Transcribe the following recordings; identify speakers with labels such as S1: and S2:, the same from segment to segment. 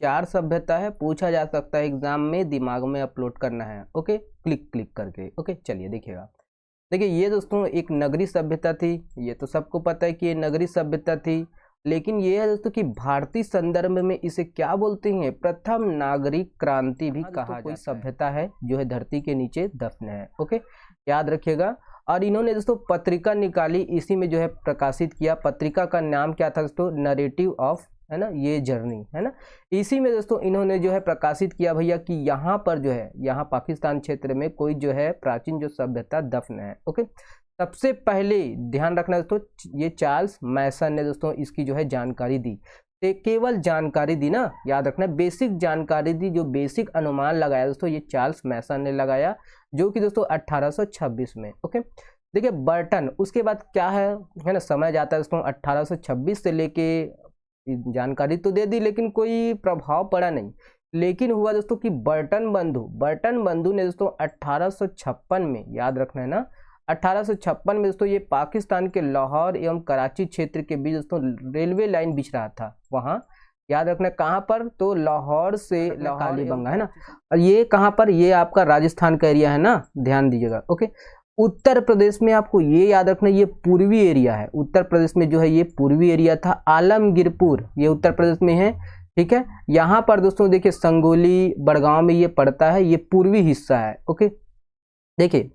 S1: चार सभ्यता है, पूछा जा सकता है एग्जाम में, दिमाग में अपलोड करना है। ओके, क्लिक क्लिक करके। ओके, चलिए देखिएगा। देखिए ये दोस्तों एक नगरी सभ्यता थी, ये तो सबको पता है कि ये नगरी सभ्यता थी। लेकिन ये है दोस्तों कि भारतीय संदर्भ में इसे क्या बोलते हैं, प्रथम नागरिक क्रांति भी कहा जाता है। कोई सभ्यता है जो है धरती के नीचे दफन है। ओके, याद रखिएगा। और इन्होंने दोस्तों पत्रिका निकाली, इसी में जो है प्रकाशित किया। पत्रिका का नाम क्या था दोस्तों, नरेटिव ऑफ, है ना, ये जर्नी, है ना। इसी में दोस्तों इन्होंने जो है प्रकाशित किया भैया कि यहाँ पर जो है, यहाँ पाकिस्तान क्षेत्र में कोई जो है प्राचीन जो सभ्यता दफन है। ओके, सबसे पहले ध्यान रखना दोस्तों, ये चार्ल्स मैसन ने दोस्तों इसकी जो है जानकारी दी। तो केवल जानकारी दी ना, याद रखना, बेसिक जानकारी दी, जो बेसिक अनुमान लगाया दोस्तों ये चार्ल्स मैसन ने लगाया, जो कि दोस्तों 1826 में। ओके, देखिए बर्टन, उसके बाद क्या है ना, समय जाता है दोस्तों 1826 से लेके, जानकारी तो दे दी लेकिन कोई प्रभाव पड़ा नहीं। लेकिन हुआ दोस्तों कि बर्टन बंधु ने दोस्तों 1856 में, याद रखना है ना, 1856 में दोस्तों ये पाकिस्तान के लाहौर एवं कराची क्षेत्र के बीच दोस्तों रेलवे लाइन बिछ रहा था। वहाँ याद रखना कहाँ पर, तो लाहौर से कालीबंगा, है ना। और ये कहाँ पर, ये आपका राजस्थान का एरिया है ना, ध्यान दीजिएगा। ओके, उत्तर प्रदेश में आपको ये याद रखना, ये पूर्वी एरिया है। उत्तर प्रदेश में जो है ये पूर्वी एरिया था। आलमगीरपुर ये उत्तर प्रदेश में है, ठीक है। यहाँ पर दोस्तों देखिए संगोली बड़गांव में ये पड़ता है, ये पूर्वी हिस्सा है। ओके, देखिए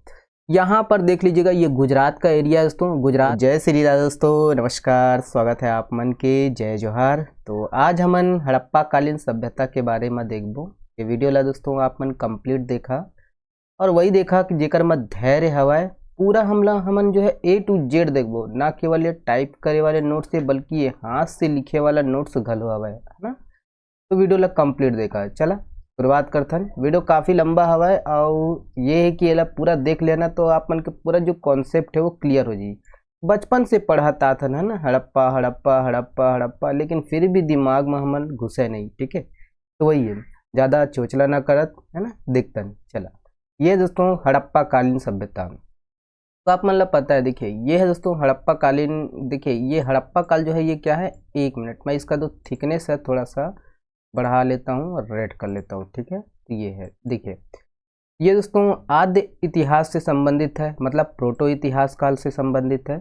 S1: यहाँ पर देख लीजिएगा, ये गुजरात का एरिया है दोस्तों, गुजरात। जय श्री राम दोस्तों, नमस्कार, स्वागत है आप मन के, जय जोहार। तो आज हमन हड़प्पा कालीन सभ्यता के बारे में देखबो। ये वीडियो ला दोस्तों आप मन कंप्लीट देखा और वही देखा कि जेकर में धैर्य हवाए, पूरा हमन जो है A to Z देखबो, ना केवल ये टाइप करे वाले नोट्स से बल्कि ये हाथ से लिखे वाला नोट्स घलो हवाए, है ना। तो वीडियो ला कंप्लीट देखा। चला शुरुआत करथन। वीडियो काफ़ी लंबा हवाए और ये है कि ये पूरा देख लेना तो आप मन के पूरा जो कॉन्सेप्ट है वो क्लियर हो जाए। बचपन से पढ़ता था ना हड़प्पा हड़प्पा हड़प्पा हड़प्पा, लेकिन फिर भी दिमाग में हमन घुसे नहीं, ठीक है। तो वही है, ज़्यादा चोचला ना करत, है ना, देखतन। चला, ये दोस्तों हड़प्पा कालीन सभ्यता। तो आप मतलब पता है, देखिए ये है दोस्तों हड़प्पा कालीन। देखिए ये हड़प्पा काल जो है ये क्या है, 1 मिनट मैं इसका जो थिकनेस है थोड़ा सा बढ़ा लेता हूँ और रेड कर लेता हूँ, ठीक है। तो ये है, देखिए ये दोस्तों आद्य इतिहास से संबंधित है, मतलब प्रोटो इतिहास काल से संबंधित है।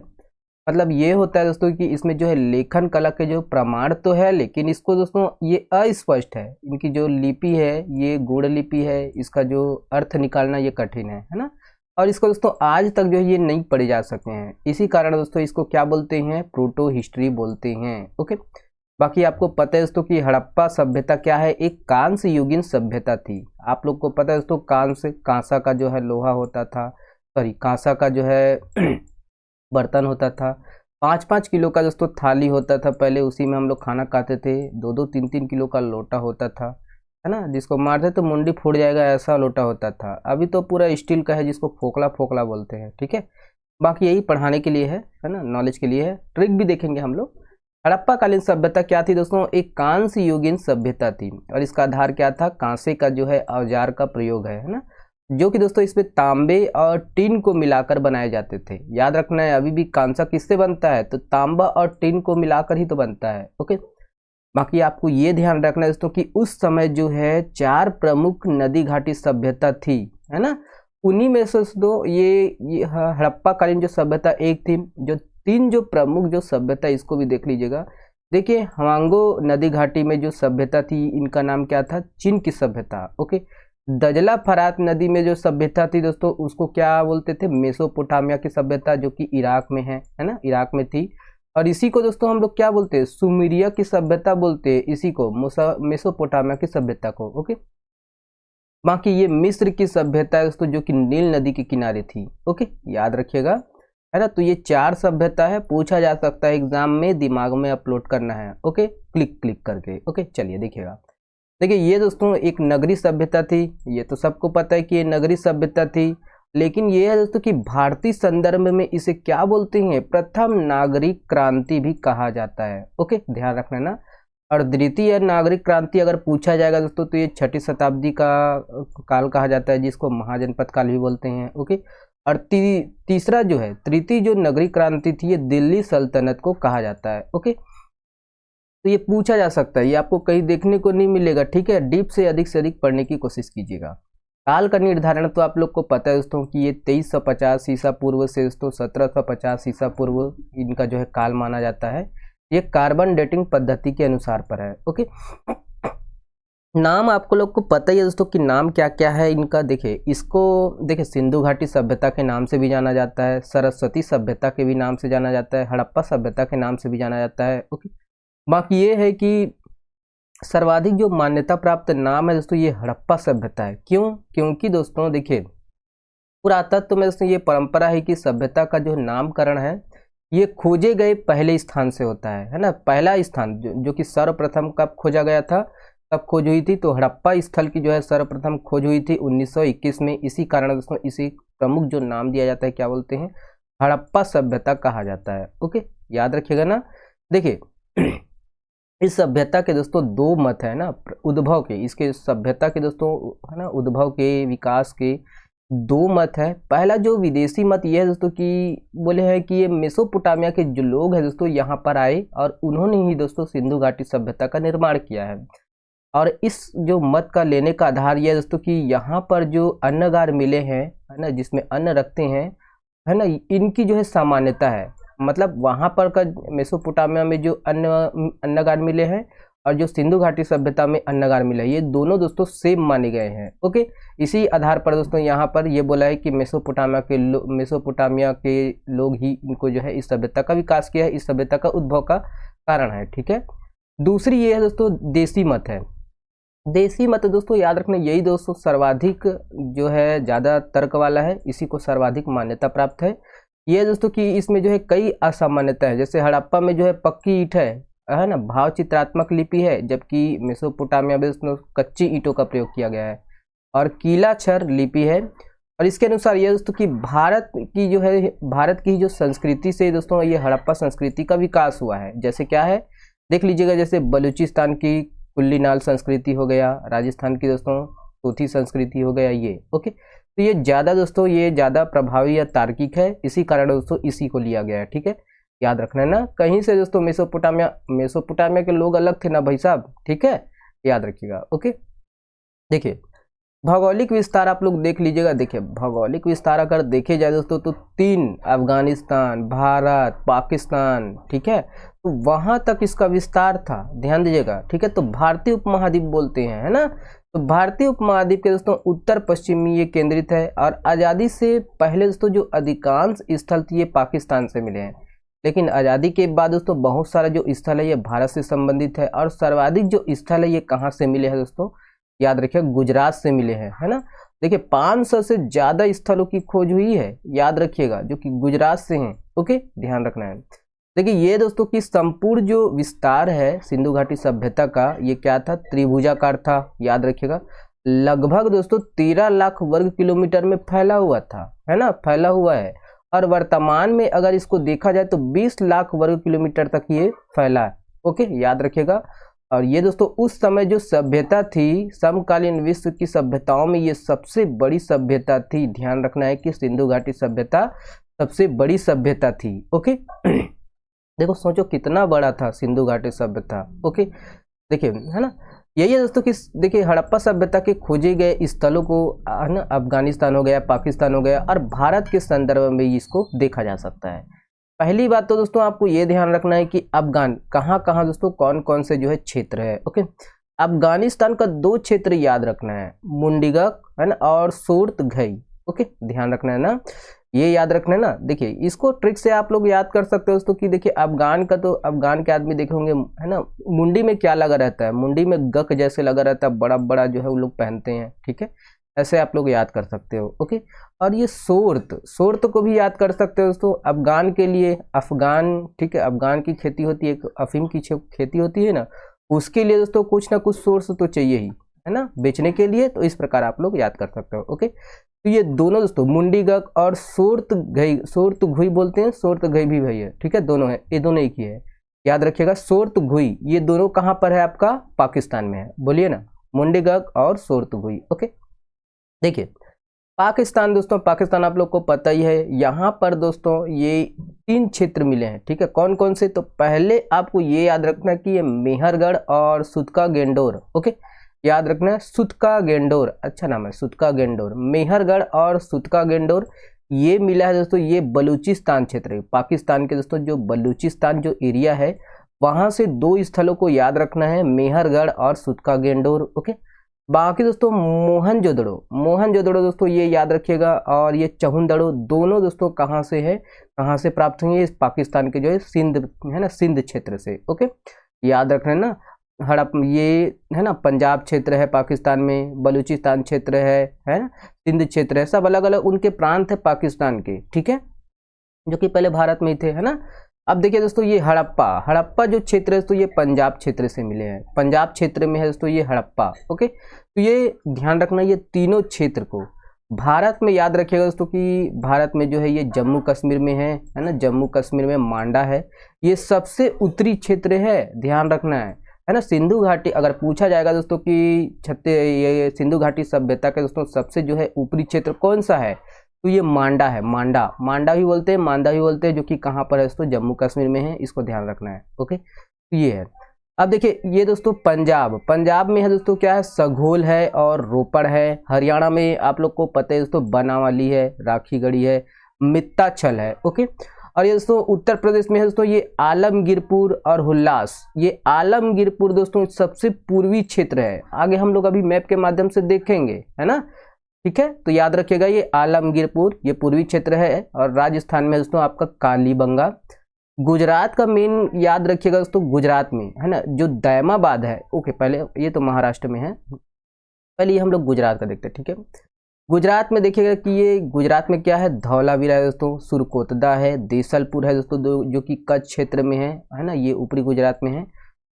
S1: मतलब ये होता है दोस्तों कि इसमें जो है लेखन कला के जो प्रमाण तो है, लेकिन इसको दोस्तों ये अस्पष्ट है। इनकी जो लिपि है ये गूढ़ लिपि है, इसका जो अर्थ निकालना ये कठिन है ना। और इसको दोस्तों आज तक जो है ये नहीं पढ़े जा सके हैं। इसी कारण दोस्तों इसको क्या बोलते हैं, प्रोटो हिस्ट्री बोलते हैं। ओके, बाकी आपको पता है दोस्तों कि हड़प्पा सभ्यता क्या है, एक कांस्य युगीन सभ्यता थी। आप लोग को पता है दोस्तों, कांसा का जो है लोहा होता था, सॉरी कांसा का जो है बर्तन होता था। 5-5 किलो का दोस्तों थाली होता था पहले, उसी में हम लोग खाना खाते थे। 2-2 3-3 किलो का लोटा होता था, है ना, जिसको मारते तो मुंडी फूट जाएगा ऐसा लोटा होता था। अभी तो पूरा स्टील का है जिसको फोकला फोकला बोलते हैं, ठीक है। बाकी यही पढ़ाने के लिए है ना, नॉलेज के लिए है। ट्रिक भी देखेंगे हम लोग। हड़प्पा कालीन सभ्यता क्या थी दोस्तों, एक कांस्य युगीन सभ्यता थी। और इसका आधार क्या था, कांसे का जो है औजार का प्रयोग है ना, जो कि दोस्तों इसमें तांबे और टिन को मिलाकर बनाए जाते थे। याद रखना है, अभी भी कांसा किससे बनता है, तो तांबा और टिन को मिलाकर ही तो बनता है। ओके, बाकी आपको ये ध्यान रखना है दोस्तों कि उस समय जो है 4 प्रमुख नदी घाटी सभ्यता थी, है ना। उन्हीं में से दोस्तों ये हड़प्पा कालीन जो सभ्यता एक थी, जो 3 जो प्रमुख जो सभ्यता, इसको भी देख लीजिएगा। देखिए हवांगो नदी घाटी में जो सभ्यता थी, इनका नाम क्या था, चीन की सभ्यता। ओके, दजला फरात नदी में जो सभ्यता थी दोस्तों, उसको क्या बोलते थे, मेसोपोटामिया की सभ्यता, जो कि इराक में है ना, इराक में थी। और इसी को दोस्तों हम लोग क्या बोलते हैं, सुमेरिया की सभ्यता बोलते हैं, इसी को मेसोपोटामिया की सभ्यता को। ओके, बाकी ये मिस्र की सभ्यता है दोस्तों, जो कि नील नदी के किनारे थी। ओके, याद रखिएगा, है ना। तो ये 4 सभ्यता है, पूछा जा सकता है एग्जाम में, दिमाग में अपलोड करना है। ओके, क्लिक क्लिक करके। ओके, चलिए देखिएगा। देखिए ये दोस्तों एक नगरी सभ्यता थी, ये तो सबको पता है कि ये नगरी सभ्यता थी। लेकिन ये है दोस्तों कि भारतीय संदर्भ में इसे क्या बोलते हैं, प्रथम नागरिक क्रांति भी कहा जाता है। ओके, ध्यान रखना ना। और द्वितीय नागरिक क्रांति अगर पूछा जाएगा दोस्तों, तो ये 6ठी शताब्दी का काल कहा जाता है, जिसको महाजनपद काल भी बोलते हैं। ओके, और तीसरा जो है, तृतीय जो नगरीय क्रांति थी, ये दिल्ली सल्तनत को कहा जाता है। ओके, तो ये पूछा जा सकता है, ये आपको कहीं देखने को नहीं मिलेगा, ठीक है। डीप से अधिक पढ़ने की कोशिश कीजिएगा। काल का निर्धारण तो आप लोग को पता है दोस्तों कि ये 2350 ईसा पूर्व से दोस्तों 1750 ईसा पूर्व इनका जो है काल माना जाता है। ये कार्बन डेटिंग पद्धति के अनुसार पर है। ओके, नाम आपको लोग को पता ही है दोस्तों कि नाम क्या क्या है इनका। देखिए इसको, देखिए सिंधु घाटी सभ्यता के नाम से भी जाना जाता है, सरस्वती सभ्यता के भी नाम से जाना जाता है, हड़प्पा सभ्यता के नाम से भी जाना जाता है। ओके, बाकी ये है कि सर्वाधिक जो मान्यता प्राप्त नाम है दोस्तों ये हड़प्पा सभ्यता है। क्यों? क्योंकि दोस्तों देखिए पुरातत्व में दोस्तों ये परंपरा है कि सभ्यता का जो नामकरण है ये खोजे गए पहले स्थान से होता है ना। पहला स्थान जो कि सर्वप्रथम कब खोजा गया था, कब खोज हुई थी, तो हड़प्पा स्थल की जो है सर्वप्रथम खोज हुई थी 1921 में। इसी कारण दोस्तों इसी प्रमुख जो नाम दिया जाता है क्या बोलते हैं, हड़प्पा सभ्यता कहा जाता है। ओके, याद रखिएगा ना। देखिए इस सभ्यता के दोस्तों दो मत है ना उद्भव के, इसके सभ्यता के दोस्तों है ना उद्भव के विकास के दो मत है। पहला जो विदेशी मत ये है दोस्तों कि बोले हैं कि ये मेसोपोटामिया के जो लोग हैं दोस्तों यहाँ पर आए और उन्होंने ही दोस्तों सिंधु घाटी सभ्यता का निर्माण किया है। और इस जो मत का लेने का आधार यह है दोस्तों कि यहाँ पर जो अन्नगार मिले हैं है ना, जिसमें अन्न रखते हैं है ना, इनकी जो है सामान्यता है। मतलब वहाँ पर का मेसोपोटामिया में जो अन्नगार मिले हैं और जो सिंधु घाटी सभ्यता में अन्नगार मिला है, ये दोनों दोस्तों सेम माने गए हैं। ओके, इसी आधार पर दोस्तों यहाँ पर ये बोला है कि मेसोपोटामिया के लोग ही इनको जो है इस सभ्यता का विकास किया है, इस सभ्यता का उद्भव का कारण है। ठीक है, दूसरी ये है दोस्तों देसी मत है। देसी मत दोस्तों याद रखना यही दोस्तों सर्वाधिक जो है ज़्यादा तर्क वाला है, इसी को सर्वाधिक मान्यता प्राप्त है। ये दोस्तों कि इसमें जो है कई असामान्यता है, जैसे हड़प्पा में जो है पक्की ईंट है ना, भाव चित्रात्मक लिपि है, जबकि मेसोपोटामिया में उसमें कच्ची ईंटों का प्रयोग किया गया है, और कीलाक्षर लिपि है। और इसके अनुसार ये दोस्तों कि भारत की जो संस्कृति से दोस्तों ये हड़प्पा संस्कृति का विकास हुआ है। जैसे क्या है देख लीजिएगा, जैसे बलूचिस्तान की कुल्लीनाल संस्कृति हो गया, राजस्थान की दोस्तों तोती संस्कृति हो गया ये। ओके, तो ये ज़्यादा दोस्तों ये ज़्यादा प्रभावी या तार्किक है, इसी कारण दोस्तों इसी को लिया गया है। ठीक है, याद रखना है ना, कहीं से दोस्तों मेसोपोटामिया के लोग अलग थे ना भाई साहब। ठीक है, याद रखिएगा। ओके, देखिए भौगोलिक विस्तार आप लोग देख लीजिएगा। देखिए भौगोलिक विस्तार अगर देखे जाए दोस्तों तो 3 अफगानिस्तान, भारत, पाकिस्तान, ठीक है, तो वहां तक इसका विस्तार था, ध्यान दीजिएगा। ठीक है, तो भारतीय उपमहाद्वीप बोलते हैं है ना, तो भारतीय उपमहाद्वीप के दोस्तों उत्तर पश्चिम में ये केंद्रित है। और आज़ादी से पहले दोस्तों जो अधिकांश स्थल थे ये पाकिस्तान से मिले हैं, लेकिन आज़ादी के बाद दोस्तों बहुत सारा जो स्थल है ये भारत से संबंधित है। और सर्वाधिक जो स्थल है ये कहाँ से मिले हैं दोस्तों, याद रखिए गुजरात से मिले हैं है ना। देखिए 500 से ज़्यादा स्थलों की खोज हुई है, याद रखिएगा, जो कि गुजरात से हैं। ओके, ध्यान रखना है। देखिए ये दोस्तों की संपूर्ण जो विस्तार है सिंधु घाटी सभ्यता का ये क्या था, त्रिभुजाकार था, याद रखिएगा। लगभग दोस्तों 13 लाख वर्ग किलोमीटर में फैला हुआ था है ना, फैला हुआ है। और वर्तमान में अगर इसको देखा जाए तो 20 लाख वर्ग किलोमीटर तक ये फैला है। ओके, याद रखिएगा। और ये दोस्तों उस समय जो सभ्यता थी समकालीन विश्व की सभ्यताओं में ये सबसे बड़ी सभ्यता थी। ध्यान रखना है कि सिंधु घाटी सभ्यता सबसे बड़ी सभ्यता थी। ओके, देखो सोचो कितना बड़ा था सिंधु घाटी सभ्यता। ओके, देखिए है ना, यही है दोस्तों कि देखिए हड़प्पा सभ्यता के खोजे गए स्थलों को है ना अफगानिस्तान हो गया, पाकिस्तान हो गया, और भारत के संदर्भ में इसको देखा जा सकता है। पहली बात तो दोस्तों आपको ये ध्यान रखना है कि अफगान कहाँ कहाँ दोस्तों कौन कौन से जो है क्षेत्र है। ओके, अफगानिस्तान का 2 क्षेत्र याद रखना है, मुंडीगक है ना और सूरतघई। ओके, ध्यान रखना है ना, ये याद रखना है ना। देखिए इसको ट्रिक से आप लोग याद कर सकते हो दोस्तों कि देखिए अफगान का तो अफगान के आदमी देखे होंगे है ना, मुंडी में क्या लगा रहता है, मुंडी में गक जैसे लगा रहता है, बड़ा बड़ा जो है वो लोग पहनते हैं। ठीक है, ऐसे आप लोग याद कर सकते हो। ओके, और ये सोर्त को भी याद कर सकते हो दोस्तों, अफगान के लिए अफगान, ठीक है, अफगान की खेती होती है, अफीम की खेती होती है ना, उसके लिए दोस्तों कुछ ना कुछ सोर्स तो चाहिए ही है ना बेचने के लिए, तो इस प्रकार आप लोग याद कर सकते हो। ओके, तो ये दोनों दोस्तों मुंडीगक और सूरतघई बोलते हैं, सूरतघई भी भैया ठीक है, दोनों है, ये दोनों एक ही है, याद रखिएगा। सूरतघई ये दोनों कहाँ पर है आपका, पाकिस्तान में है, बोलिए ना, मुंडीगक और सूरतघई। ओके, देखिए पाकिस्तान दोस्तों, पाकिस्तान आप लोग को पता ही है। यहाँ पर दोस्तों ये 3 क्षेत्र मिले हैं, ठीक है। कौन कौन से? तो पहले आपको ये याद रखना है कि ये मेहरगढ़ और सुतका गेंडोर, ओके, याद रखना है। सुतका गेंडोर, अच्छा नाम है, सुतका गेंडोर। मेहरगढ़ और सुतका गेंडोर ये मिला है दोस्तों, ये बलूचिस्तान क्षेत्र है पाकिस्तान के दोस्तों। जो बलूचिस्तान जो एरिया है वहां से 2 स्थलों को याद रखना है, मेहरगढ़ और सुतका गेंडोर, ओके। बाकी दोस्तों मोहनजोदड़ो, मोहनजोदड़ो दोस्तों ये याद रखिएगा, और ये चहुंदड़ो दोनों दोस्तों कहाँ से है, कहाँ से प्राप्त हुई है? पाकिस्तान के जो है सिंध है ना, सिंध क्षेत्र से, ओके, याद रखना है ना। हड़प ये है ना पंजाब क्षेत्र है पाकिस्तान में, बलूचिस्तान क्षेत्र है ना, सिंध क्षेत्र है, सब अलग अलग उनके प्रांत है पाकिस्तान के, ठीक है, जो कि पहले भारत में ही थे, है ना। अब देखिए दोस्तों ये हड़प्पा, हड़प्पा जो क्षेत्र है दोस्तों ये पंजाब क्षेत्र से मिले हैं, पंजाब क्षेत्र में है दोस्तों ये हड़प्पा, ओके। तो ये ध्यान रखना, ये तीनों क्षेत्र को भारत में याद रखिएगा दोस्तों कि भारत में जो है ये जम्मू कश्मीर में है ना, जम्मू कश्मीर में मांडा है, ये सबसे उत्तरी क्षेत्र है, ध्यान रखना है ना। सिंधु घाटी अगर पूछा जाएगा दोस्तों कि ये सिंधु घाटी सभ्यता के दोस्तों सबसे जो है ऊपरी क्षेत्र कौन सा है, तो ये मांडा है, मांडा, मांडा भी बोलते हैं, मांडा भी बोलते हैं, जो कि कहाँ पर है दोस्तों? जम्मू कश्मीर में है, इसको ध्यान रखना है, ओके। तो ये है। अब देखिए ये दोस्तों पंजाब, पंजाब में है दोस्तों क्या है? सघोल है और रोपड़ है। हरियाणा में आप लोग को पता है दोस्तों बनावाली है, राखीगढ़ी है, मित्ताछल है, ओके। और ये दोस्तों उत्तर प्रदेश में है दोस्तों ये आलमगीरपुर और हुल्लास। ये आलमगीरपुर दोस्तों सबसे पूर्वी क्षेत्र है, आगे हम लोग अभी मैप के माध्यम से देखेंगे, है ना, ठीक है। तो याद रखिएगा ये आलमगीरपुर ये पूर्वी क्षेत्र है। और राजस्थान में दोस्तों आपका कालीबंगा। गुजरात का मेन याद रखिएगा दोस्तों, गुजरात में है ना जो दैमाबाद है, ओके, पहले ये तो महाराष्ट्र में है, पहले ये हम लोग गुजरात का देखते हैं, ठीक है। गुजरात में देखिएगा कि ये गुजरात में क्या है? धौलावीरा है दोस्तों, सुरकोतदा है, देसलपुर है दोस्तों जो कि कच्छ क्षेत्र में है ना, ये ऊपरी गुजरात में है।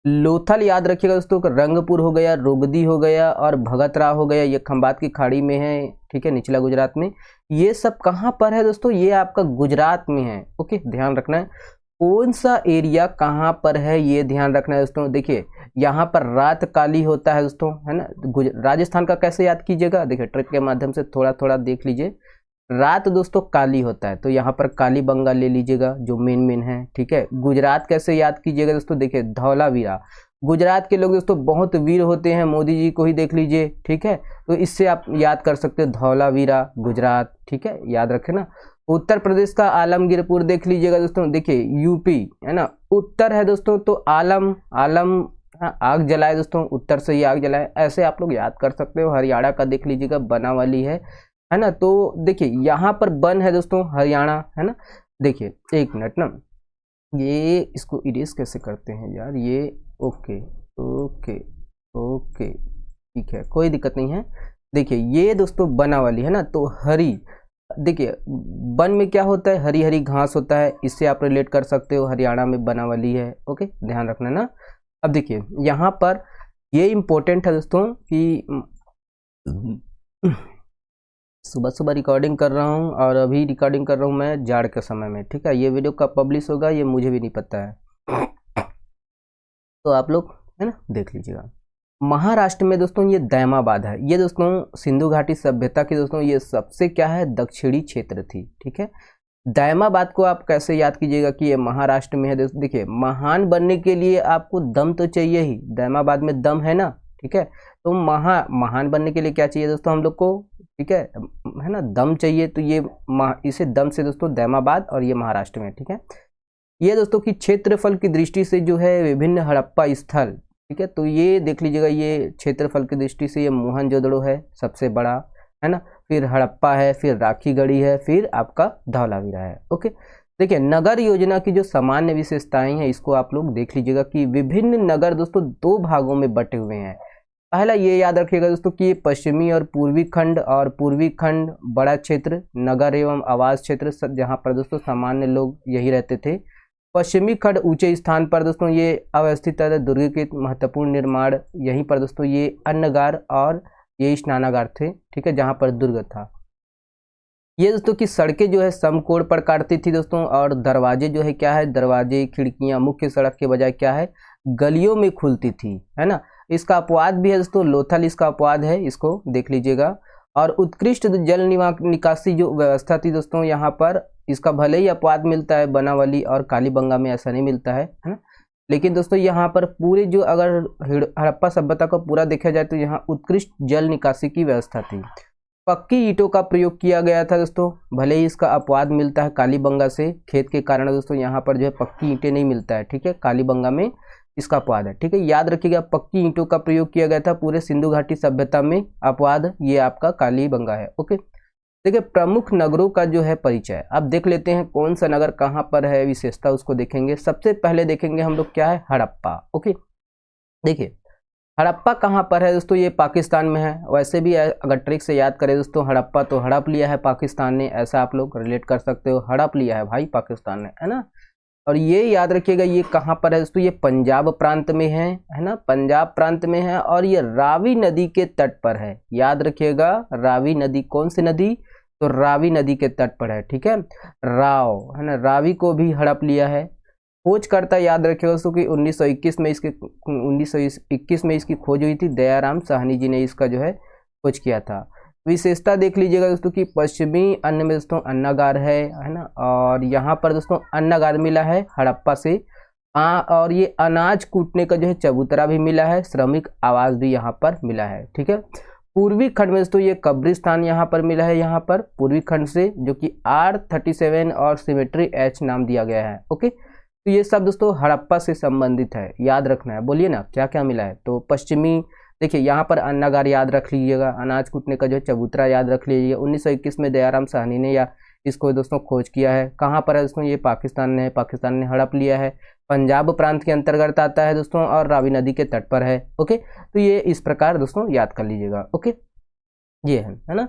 S1: लोथल याद रखिएगा दोस्तों, रंगपुर हो गया, रोगदी हो गया और भगतरा हो गया, ये खंबात की खाड़ी में है, ठीक है, निचला गुजरात में। ये सब कहाँ पर है दोस्तों? ये आपका गुजरात में है, ओके, ध्यान रखना है। कौन सा एरिया कहाँ पर है ये ध्यान रखना है दोस्तों। देखिए यहाँ पर रात काली होता है दोस्तों, है ना। राजस्थान का कैसे याद कीजिएगा? देखिए ट्रिक के माध्यम से थोड़ा थोड़ा देख लीजिए। रात दोस्तों काली होता है, तो यहाँ पर कालीबंगा ले लीजिएगा जो मेन है, ठीक है। गुजरात कैसे याद कीजिएगा दोस्तों? देखिए धौलावीरा, गुजरात के लोग दोस्तों बहुत वीर होते हैं, मोदी जी को ही देख लीजिए, ठीक है। तो इससे आप याद कर सकते हो धौलावीरा गुजरात, ठीक है, याद रखें ना। उत्तर प्रदेश का आलमगीरपुर देख लीजिएगा दोस्तों, देखिए यूपी है ना, उत्तर है दोस्तों, तो आलम, आलम आग जलाए दोस्तों, उत्तर से ही आग जलाए, ऐसे आप लोग याद कर सकते हो। हरियाणा का देख लीजिएगा बनावाली है ना। तो देखिए यहाँ पर बन है दोस्तों हरियाणा, है ना। देखिए एक मिनट ना, ये इसको इरेज कैसे करते हैं यार, ये ओके ओके ओके, ठीक है, कोई दिक्कत नहीं है। देखिए ये दोस्तों बनावाली है ना, तो हरी, देखिए वन में क्या होता है? हरी हरी घास होता है, इससे आप रिलेट कर सकते हो, हरियाणा में बनावाली है, ओके, ध्यान रखना ना। अब देखिए यहाँ पर ये इम्पोर्टेंट है दोस्तों कि सुबह सुबह रिकॉर्डिंग कर रहा हूँ और अभी रिकॉर्डिंग कर रहा हूँ मैं जाड़ के समय में, ठीक है। ये वीडियो कब पब्लिश होगा ये मुझे भी नहीं पता है, तो आप लोग है ना देख लीजिएगा। महाराष्ट्र में दोस्तों ये दैमाबाद है, ये दोस्तों सिंधु घाटी सभ्यता की दोस्तों ये सबसे क्या है दक्षिणी क्षेत्र थी, ठीक है। दैमाबाद को आप कैसे याद कीजिएगा कि ये महाराष्ट्र में है? देखिए महान बनने के लिए आपको दम तो चाहिए ही, दैमाबाद में दम है ना, ठीक है। तो महान बनने के लिए क्या चाहिए दोस्तों हम लोग को? ठीक है ना, दम चाहिए। तो ये इसे दम से दोस्तों दैमाबाद, और ये महाराष्ट्र में, ठीक है। ये दोस्तों की क्षेत्रफल की दृष्टि से जो है विभिन्न हड़प्पा स्थल, ठीक है, तो ये देख लीजिएगा, ये क्षेत्रफल की दृष्टि से ये मोहनजोदड़ो है सबसे बड़ा, है ना, फिर हड़प्पा है, फिर राखीगढ़ी है, फिर आपका धौलावीरा है, ओके। देखिए नगर योजना की जो सामान्य विशेषताएं हैं इसको आप लोग देख लीजिएगा कि विभिन्न नगर दोस्तों 2 भागों में बटे हुए हैं। पहला ये याद रखिएगा दोस्तों कि पश्चिमी और पूर्वी खंड, और पूर्वी खंड बड़ा क्षेत्र नगर एवं आवास क्षेत्र, जहाँ पर दोस्तों सामान्य लोग यही रहते थे। पश्चिमी खंड ऊंचे स्थान पर दोस्तों ये अवस्थित है, दुर्ग के महत्वपूर्ण निर्माण यहीं पर दोस्तों ये अन्नगार और ये स्नानागार थे, ठीक है, जहाँ पर दुर्ग था। ये दोस्तों की सड़कें जो है समकोण पर काटती थी दोस्तों, और दरवाजे जो है क्या है, दरवाजे खिड़कियां मुख्य सड़क के बजाय क्या है गलियों में खुलती थी, है ना। इसका अपवाद भी है दोस्तों, लोथल इसका अपवाद है, इसको देख लीजिएगा। और उत्कृष्ट जल निकासी जो व्यवस्था थी दोस्तों यहाँ पर, इसका भले ही अपवाद मिलता है बनावली और कालीबंगा में, ऐसा नहीं मिलता है ना। लेकिन दोस्तों यहाँ पर पूरे जो अगर हड़प्पा सभ्यता को पूरा देखा जाए तो यहाँ उत्कृष्ट जल निकासी की व्यवस्था थी। पक्की ईंटों का प्रयोग किया गया था दोस्तों, भले ही इसका अपवाद मिलता है कालीबंगा से, खेत के कारण दोस्तों यहाँ पर जो है पक्की ईंटें नहीं मिलता है, ठीक है, कालीबंगा में इसका अपवाद है, ठीक है। याद रखिएगा पक्की ईंटों का प्रयोग किया गया था पूरे सिंधु घाटी सभ्यता में, अपवाद ये आपका कालीबंगा है। ओके, देखिए प्रमुख नगरों का जो है परिचय अब देख लेते हैं, कौन सा नगर कहाँ पर है, विशेषता उसको देखेंगे। सबसे पहले देखेंगे हम लोग क्या है, हड़प्पा। ओके, देखिए हड़प्पा कहाँ पर है दोस्तों, ये पाकिस्तान में है। वैसे भी अगर ट्रिक से याद करें दोस्तों, हड़प्पा तो हड़प लिया है पाकिस्तान ने, ऐसा आप लोग रिलेट कर सकते हो, हड़प लिया है भाई पाकिस्तान ने, है ना। और ये याद रखिएगा ये कहाँ पर है दोस्तों, ये पंजाब प्रांत में है ना, पंजाब प्रांत में है, और ये रावी नदी के तट पर है। याद रखिएगा रावी नदी, कौन सी नदी, तो रावी नदी के तट पर है, ठीक है। राव है ना, रावी को भी हड़प लिया है। खोज करता याद रखिएगा दोस्तों कि 1921 में इसकी खोज हुई थी, दयाराम साहनी जी ने इसका जो है खोज किया था। विशेषता देख लीजिएगा दोस्तों कि पश्चिमी अन्न में दोस्तों अन्नागार है ना, और यहाँ पर दोस्तों अन्नागार मिला है हड़प्पा से, और ये अनाज कूटने का जो है चबूतरा भी मिला है, श्रमिक आवास भी यहाँ पर मिला है, ठीक है। पूर्वी खंड में दोस्तों ये कब्रिस्तान यहाँ पर मिला है, यहाँ पर पूर्वी खंड से, जो कि R37 और सिमेट्री H नाम दिया गया है। ओके, तो ये सब दोस्तों हड़प्पा से संबंधित है, याद रखना है, बोलिए ना क्या क्या मिला है। तो पश्चिमी देखिए यहाँ पर अन्नागार याद रख लीजिएगा, अनाज कूटने का जो है चबूतरा याद रख लीजिए। 1921 में दयाराम साहनी ने या इसको दोस्तों खोज किया है। कहाँ पर है दोस्तों, ये पाकिस्तान ने, पाकिस्तान ने हड़प लिया है, पंजाब प्रांत के अंतर्गत आता है दोस्तों, और रावी नदी के तट पर है। ओके, तो ये इस प्रकार दोस्तों याद कर लीजिएगा। ओके, ये है ना।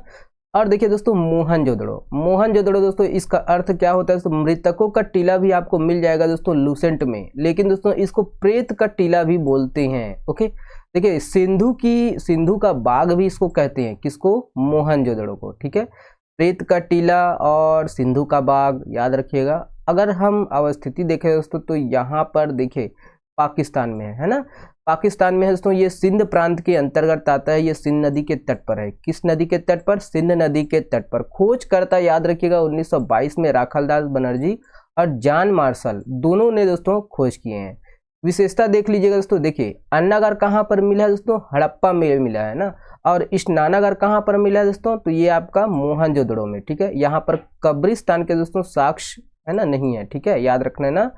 S1: और देखिए दोस्तों मोहनजोदड़ो, मोहनजोदड़ो दोस्तों इसका अर्थ क्या होता है दोस्तों, मृतकों का टीला भी आपको मिल जाएगा दोस्तों लूसेंट में, लेकिन दोस्तों इसको प्रेत का टीला भी बोलते हैं। ओके, देखिए सिंधु का बाग भी इसको कहते हैं, किसको, मोहनजोदड़ो को, ठीक है। प्रेत का टीला और सिंधु का बाग याद रखिएगा। अगर हम अवस्थिति देखें दोस्तों तो यहाँ पर देखिए पाकिस्तान में है ना, पाकिस्तान में है दोस्तों, ये सिंध प्रांत के अंतर्गत आता है, ये सिंध नदी के तट पर है। किस नदी के तट पर, सिंध नदी के तट पर। खोज करता याद रखिएगा 1922 में राखालदास बनर्जी और जॉन मार्शल दोनों ने दोस्तों खोज किए हैं। विशेषता देख लीजिएगा दोस्तों, देखिए अन्नागार कहाँ पर मिला है दोस्तों, हड़प्पा में मिला है ना, और स्नानागार कहाँ पर मिला है दोस्तों, तो ये आपका मोहनजोदड़ो में, ठीक है। यहाँ पर कब्रिस्तान के दोस्तों साक्ष्य है ना नहीं है, ठीक है, याद रखना है ना,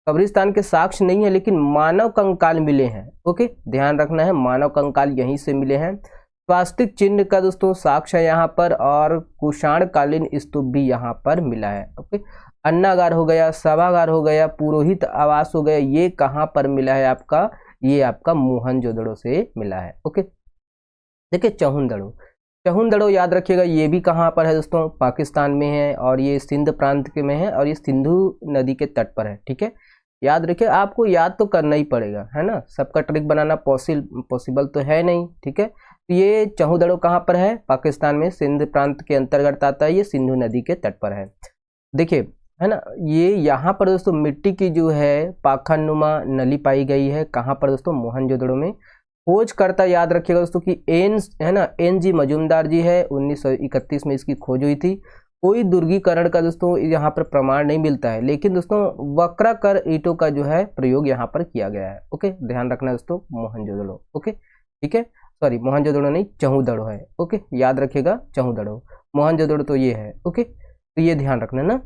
S1: कब्रिस्तान के साक्ष्य नहीं है, लेकिन मानव कंकाल मिले हैं। ओके, ध्यान रखना है, मानव कंकाल यहीं से मिले हैं। स्वास्तिक चिन्ह का दोस्तों साक्ष्य है यहाँ पर, और कुषाण कालीन स्तूप भी यहाँ पर मिला है। ओके, अन्नागार हो गया, सभागार हो गया, पुरोहित आवास हो गया, ये कहाँ पर मिला है आपका, ये आपका मोहनजोदड़ो से मिला है। ओके, देखिए चहुंदड़ो, चहुंदड़ो याद रखिएगा, ये भी कहाँ पर है दोस्तों, पाकिस्तान में है, और ये सिंध प्रांत के में है, और ये सिंधु नदी के तट पर है, ठीक है। याद रखिए, आपको याद तो करना ही पड़ेगा, है ना, सबका ट्रिक बनाना पॉसिबल तो है नहीं, ठीक है। तो ये चहुंदड़ो कहाँ पर है, पाकिस्तान में, सिंध प्रांत के अंतर्गत आता है, ये सिंधु नदी के तट पर है। देखिए है ना, ये यहाँ पर दोस्तों मिट्टी की जो है पाखंडनुमा नली पाई गई है, कहाँ पर दोस्तों, मोहनजोदड़ो में। खोज करता याद रखिएगा दोस्तों कि एन.जी. मजूमदार जी है, 1931 में इसकी खोज हुई थी। कोई दुर्गीकरण का दोस्तों यहाँ पर प्रमाण नहीं मिलता है, लेकिन दोस्तों वक्राकार ईंटों का जो है प्रयोग यहाँ पर किया गया है। ओके, ध्यान रखना दोस्तों, मोहनजोदड़ो। ओके, ठीक है, सॉरी मोहनजोदड़ो नहीं, चहुंदड़ो है। ओके, याद रखिएगा चहुंदड़ो, मोहनजोदड़ो तो ये है। ओके, तो ये ध्यान रखना ना।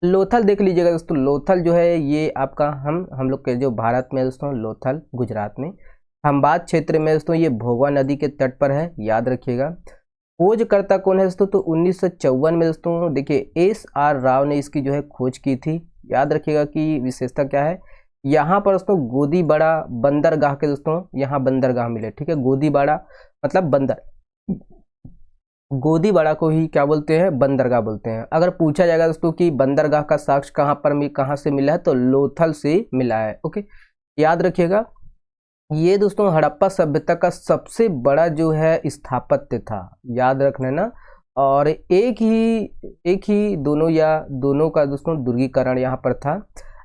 S1: लोथल देख लीजिएगा दोस्तों, लोथल जो है ये आपका हम लोग के जो भारत में दोस्तों, लोथल गुजरात में, खंबात क्षेत्र में दोस्तों, ये भोगवा नदी के तट पर है, याद रखिएगा। खोजकर्ता कौन है दोस्तों, तो 1954 में दोस्तों देखिए S.R. राव ने इसकी जो है खोज की थी। याद रखिएगा कि विशेषता क्या है, यहाँ पर दोस्तों गोदीबाड़ा बंदरगाह के दोस्तों यहाँ बंदरगाह मिले, ठीक है। गोदीबाड़ा मतलब बंदर, गोदीबाड़ा को ही क्या बोलते हैं, बंदरगाह बोलते हैं। अगर पूछा जाएगा दोस्तों कि बंदरगाह का साक्ष्य कहाँ से मिला है, तो लोथल से मिला है। ओके, याद रखिएगा। ये दोस्तों हड़प्पा सभ्यता का सबसे बड़ा जो है स्थापत्य था, याद रखना ना। और एक ही दोनों का दोस्तों दुर्गीकरण यहाँ पर था।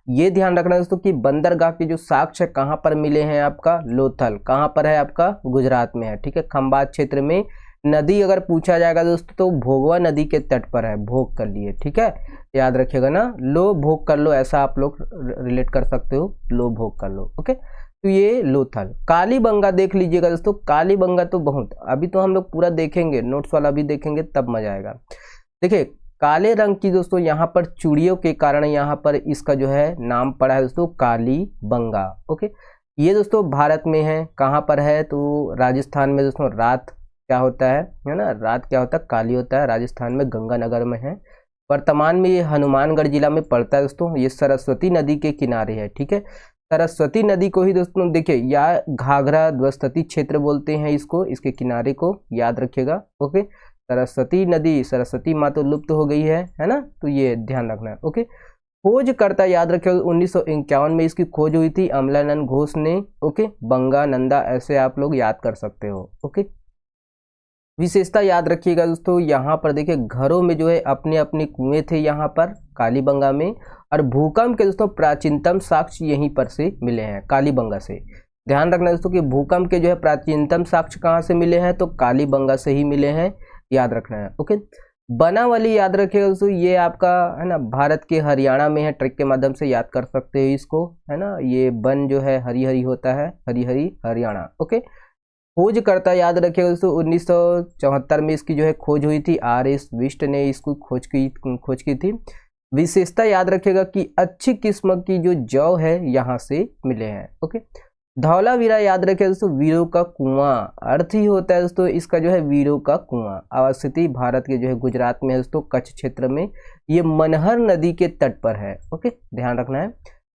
S1: ये ध्यान रखना दोस्तों कि बंदरगाह के जो साक्ष्य कहाँ पर मिले हैं, आपका लोथल कहाँ पर है, आपका गुजरात में है, ठीक है, खंबात क्षेत्र में नदी अगर पूछा जाएगा दोस्तों तो भोगवा नदी के तट पर है, भोग कर लिए, ठीक है, याद रखिएगा ना, लो भोग कर लो, ऐसा आप लोग रिलेट कर सकते हो, लो भोग कर लो, ओके। तो ये लोथल। कालीबंगा देख लीजिएगा दोस्तों, कालीबंगा तो बहुत, अभी तो हम लोग पूरा देखेंगे, नोट्स वाला भी देखेंगे तब मजा आएगा। देखिए काले रंग की दोस्तों यहाँ पर चूड़ियों के कारण यहाँ पर इसका जो है नाम पड़ा है दोस्तों कालीबंगा, ओके। ये दोस्तों भारत में है, कहाँ पर है तो राजस्थान में दोस्तों। रात क्या होता है ना, रात क्या होता है, काली होता है, राजस्थान में गंगानगर में है। वर्तमान में ये हनुमानगढ़ जिला में पड़ता है दोस्तों। ये सरस्वती नदी के किनारे है, ठीक है। सरस्वती नदी को ही दोस्तों देखिए या घाघरा द्वस्तती क्षेत्र बोलते हैं इसको, इसके किनारे को याद रखिएगा, ओके। सरस्वती नदी, सरस्वती माँ तो लुप्त हो गई है ना, तो ये ध्यान रखना है, ओके। खोजकर्ता याद रखिएगा 1951 में इसकी खोज हुई थी अमलानंद घोष ने, ओके। बंगा नंदा ऐसे आप लोग याद कर सकते हो, ओके। विशेषता याद रखिएगा दोस्तों, यहाँ पर देखिए घरों में जो है अपने अपने कुएं थे यहाँ पर कालीबंगा में, और भूकंप के दोस्तों प्राचीनतम साक्ष्य यहीं पर से मिले हैं कालीबंगा से। ध्यान रखना दोस्तों कि भूकंप के जो है प्राचीनतम साक्ष्य कहाँ से मिले हैं तो कालीबंगा से ही मिले हैं, याद रखना है, ओके। बनावली याद रखिएगा दोस्तों, ये आपका है ना भारत के हरियाणा में है, ट्रिक के माध्यम से याद कर सकते हो इसको, है ना। ये वन जो है हरी हरी होता है, हरी हरी हरियाणा, ओके। खोजकर्ता याद रखिएगा दोस्तों 1974 में इसकी जो है खोज हुई थी, RS विस्ट ने इसको खोज की थी। विशेषता याद रखिएगा कि अच्छी किस्म की जो जौ है यहाँ से मिले हैं, ओके। धौलावीरा याद रखिए दोस्तों, वीरों का कुआं, अर्थ ही होता है दोस्तों इसका जो है वीरों का कुआं। अवस्थिति भारत के जो है गुजरात में है दोस्तों, कच्छ क्षेत्र में, ये मनहर नदी के तट पर है, ओके, ध्यान रखना है।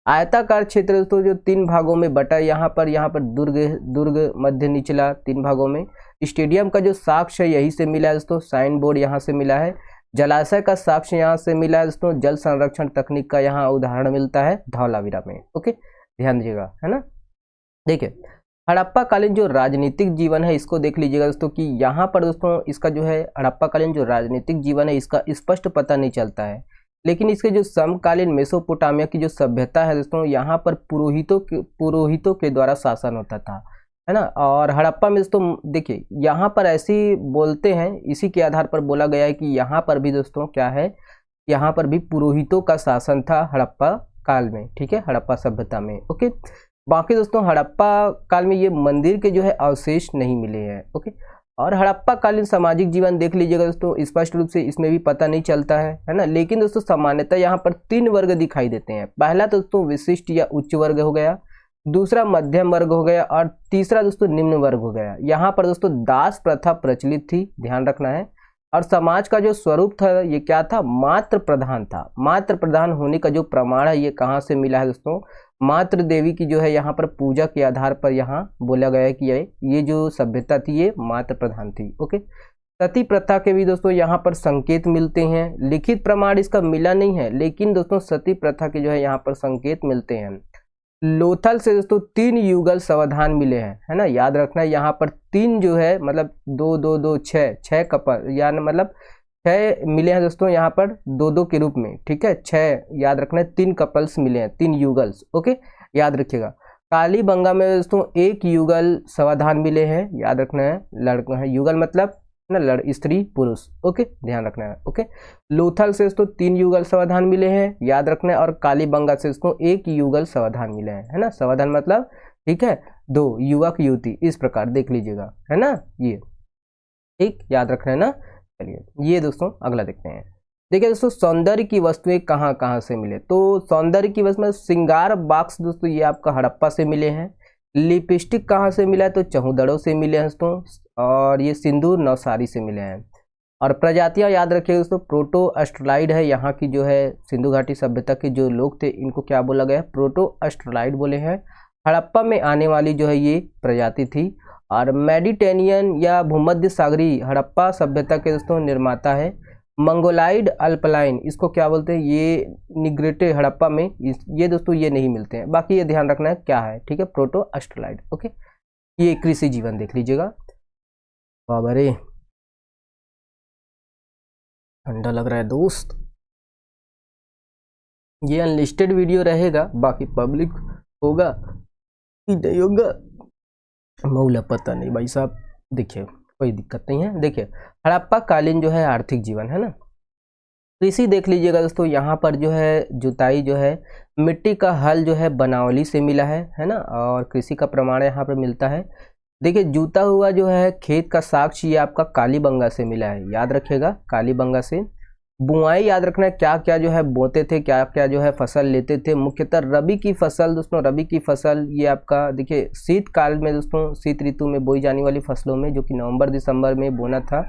S1: आयताकार क्षेत्र दोस्तों जो 3 भागों में बटा, यहाँ पर दुर्ग मध्य निचला 3 भागों में। स्टेडियम का जो साक्ष्य यही से मिला है दोस्तों, साइन बोर्ड यहाँ से मिला है। जलाशय का साक्ष्य यहाँ से मिला है दोस्तों, जल संरक्षण तकनीक का यहाँ उदाहरण मिलता है धौलावीरा में, ओके, ध्यान दीजिएगा, है ना। देखिए हड़प्पा कालीन जो राजनीतिक जीवन है इसको देख लीजिएगा दोस्तों कि यहाँ पर दोस्तों इसका जो है हड़प्पा कालीन जो राजनीतिक जीवन है इसका स्पष्ट पता नहीं चलता है, लेकिन इसके जो समकालीन मेसोपोटामिया की जो सभ्यता है दोस्तों यहाँ पर पुरोहितों के द्वारा शासन होता था, है ना। और हड़प्पा में दोस्तों देखिए यहाँ पर ऐसी बोलते हैं, इसी के आधार पर बोला गया है कि यहाँ पर भी दोस्तों क्या है, यहाँ पर भी पुरोहितों का शासन था हड़प्पा काल में, ठीक है, हड़प्पा सभ्यता में, ओके। बाकी दोस्तों हड़प्पा काल में ये मंदिर के जो है अवशेष नहीं मिले हैं, ओके। और हड़प्पा कालीन सामाजिक जीवन देख लीजिएगा दोस्तों, स्पष्ट रूप से इसमें भी पता नहीं चलता है ना। लेकिन दोस्तों सामान्यतः यहाँ पर 3 वर्ग दिखाई देते हैं। पहला दोस्तों विशिष्ट या उच्च वर्ग हो गया, दूसरा मध्यम वर्ग हो गया, और तीसरा दोस्तों निम्न वर्ग हो गया। यहाँ पर दोस्तों दास प्रथा प्रचलित थी, ध्यान रखना है। और समाज का जो स्वरूप था ये क्या था, मातृ प्रधान था। मातृ प्रधान होने का जो प्रमाण है ये कहाँ से मिला है दोस्तों, मातृ देवी की जो है यहाँ पर पूजा के आधार पर यहाँ बोला गया है कि ये जो सभ्यता थी ये मातृ प्रधान थी, ओके। सती प्रथा के भी दोस्तों यहाँ पर संकेत मिलते हैं, लिखित प्रमाण इसका मिला नहीं है, लेकिन दोस्तों सती प्रथा के जो है यहाँ पर संकेत मिलते हैं। लोथल से दोस्तों 3 युगल समाधान मिले हैं, है ना, याद रखना है। यहाँ पर 3 जो है मतलब 2 2 2 6 कपल, यानी मतलब 6 मिले हैं दोस्तों यहाँ पर 2 2 के रूप में, ठीक है, 6 याद रखना है, 3 कपल्स मिले हैं, 3 युगल्स, ओके, याद रखिएगा। कालीबंगा में दोस्तों 1 युगल समाधान मिले हैं, याद रखना है, लड़का है, युगल मतलब ना स्त्री पुरुष, ओके, ध्यान रखना है, ओके। लोथल से दोस्तों 3 युगल समाधान मिले हैं, याद रखना है। और कालीबंगा से दोस्तों 1 युगल समाधान मिले हैं, है ना, समाधान मतलब ठीक है 2 युवक युवती, इस प्रकार देख लीजिएगा, है ना, ये ठीक याद रखना है ना। चलिए ये दोस्तों अगला देखते हैं। देखिए दोस्तों सौंदर्य की वस्तुएं कहाँ कहाँ से मिले, तो सौंदर्य की वस्तु में श्रृंगार बॉक्स दोस्तों ये आपका हड़प्पा से मिले हैं। लिपस्टिक कहाँ से मिला है तो चहुदड़ों से मिले हैं दोस्तों, और ये सिंदूर नौसारी से मिले हैं। और प्रजातियां याद रखिए दोस्तों, प्रोटो अस्ट्रोलाइड है, यहाँ की जो है सिंधु घाटी सभ्यता के जो लोग थे इनको क्या बोला गया है, प्रोटो अस्ट्रोलाइड बोले हैं। हड़प्पा में आने वाली जो है ये प्रजाति थी। और मेडिटेरियन या भूमध्य सागरी हड़प्पा सभ्यता के दोस्तों निर्माता है। मंगोलाइड अल्पलाइन इसको क्या बोलते हैं, ये निग्रेटे हड़प्पा में ये दोस्तों ये नहीं मिलते हैं। बाकी ये ध्यान रखना है क्या है, ठीक है, प्रोटो अस्ट्रोलाइड, ओके। ये कृषि जीवन देख लीजिएगा। बाबा रे ठंडा लग रहा है दोस्त, ये अनलिस्टेड वीडियो रहेगा, बाकी पब्लिक होगा कि नहीं होगा मौला पता नहीं भाई साहब। देखिए कोई दिक्कत नहीं है। देखिए हड़प्पा कालीन जो है आर्थिक जीवन है ना, कृषि देख लीजिएगा दोस्तों, यहाँ पर जो है जुताई जो है मिट्टी का हल जो है बनावली से मिला है ना, और कृषि का प्रमाण यहाँ पर मिलता है। देखिए जूता हुआ जो है खेत का साक्ष्य ये आपका कालीबंगा से मिला है, याद रखिएगा कालीबंगा से। बुआई याद रखना है, क्या क्या जो है बोते थे, क्या क्या जो है फसल लेते थे, मुख्यतः रबी की फसल दोस्तों, रबी की फसल ये आपका देखिए शीतकाल में दोस्तों, शीत ऋतु में बोई जाने वाली फसलों में, जो कि नवंबर दिसंबर में बोना था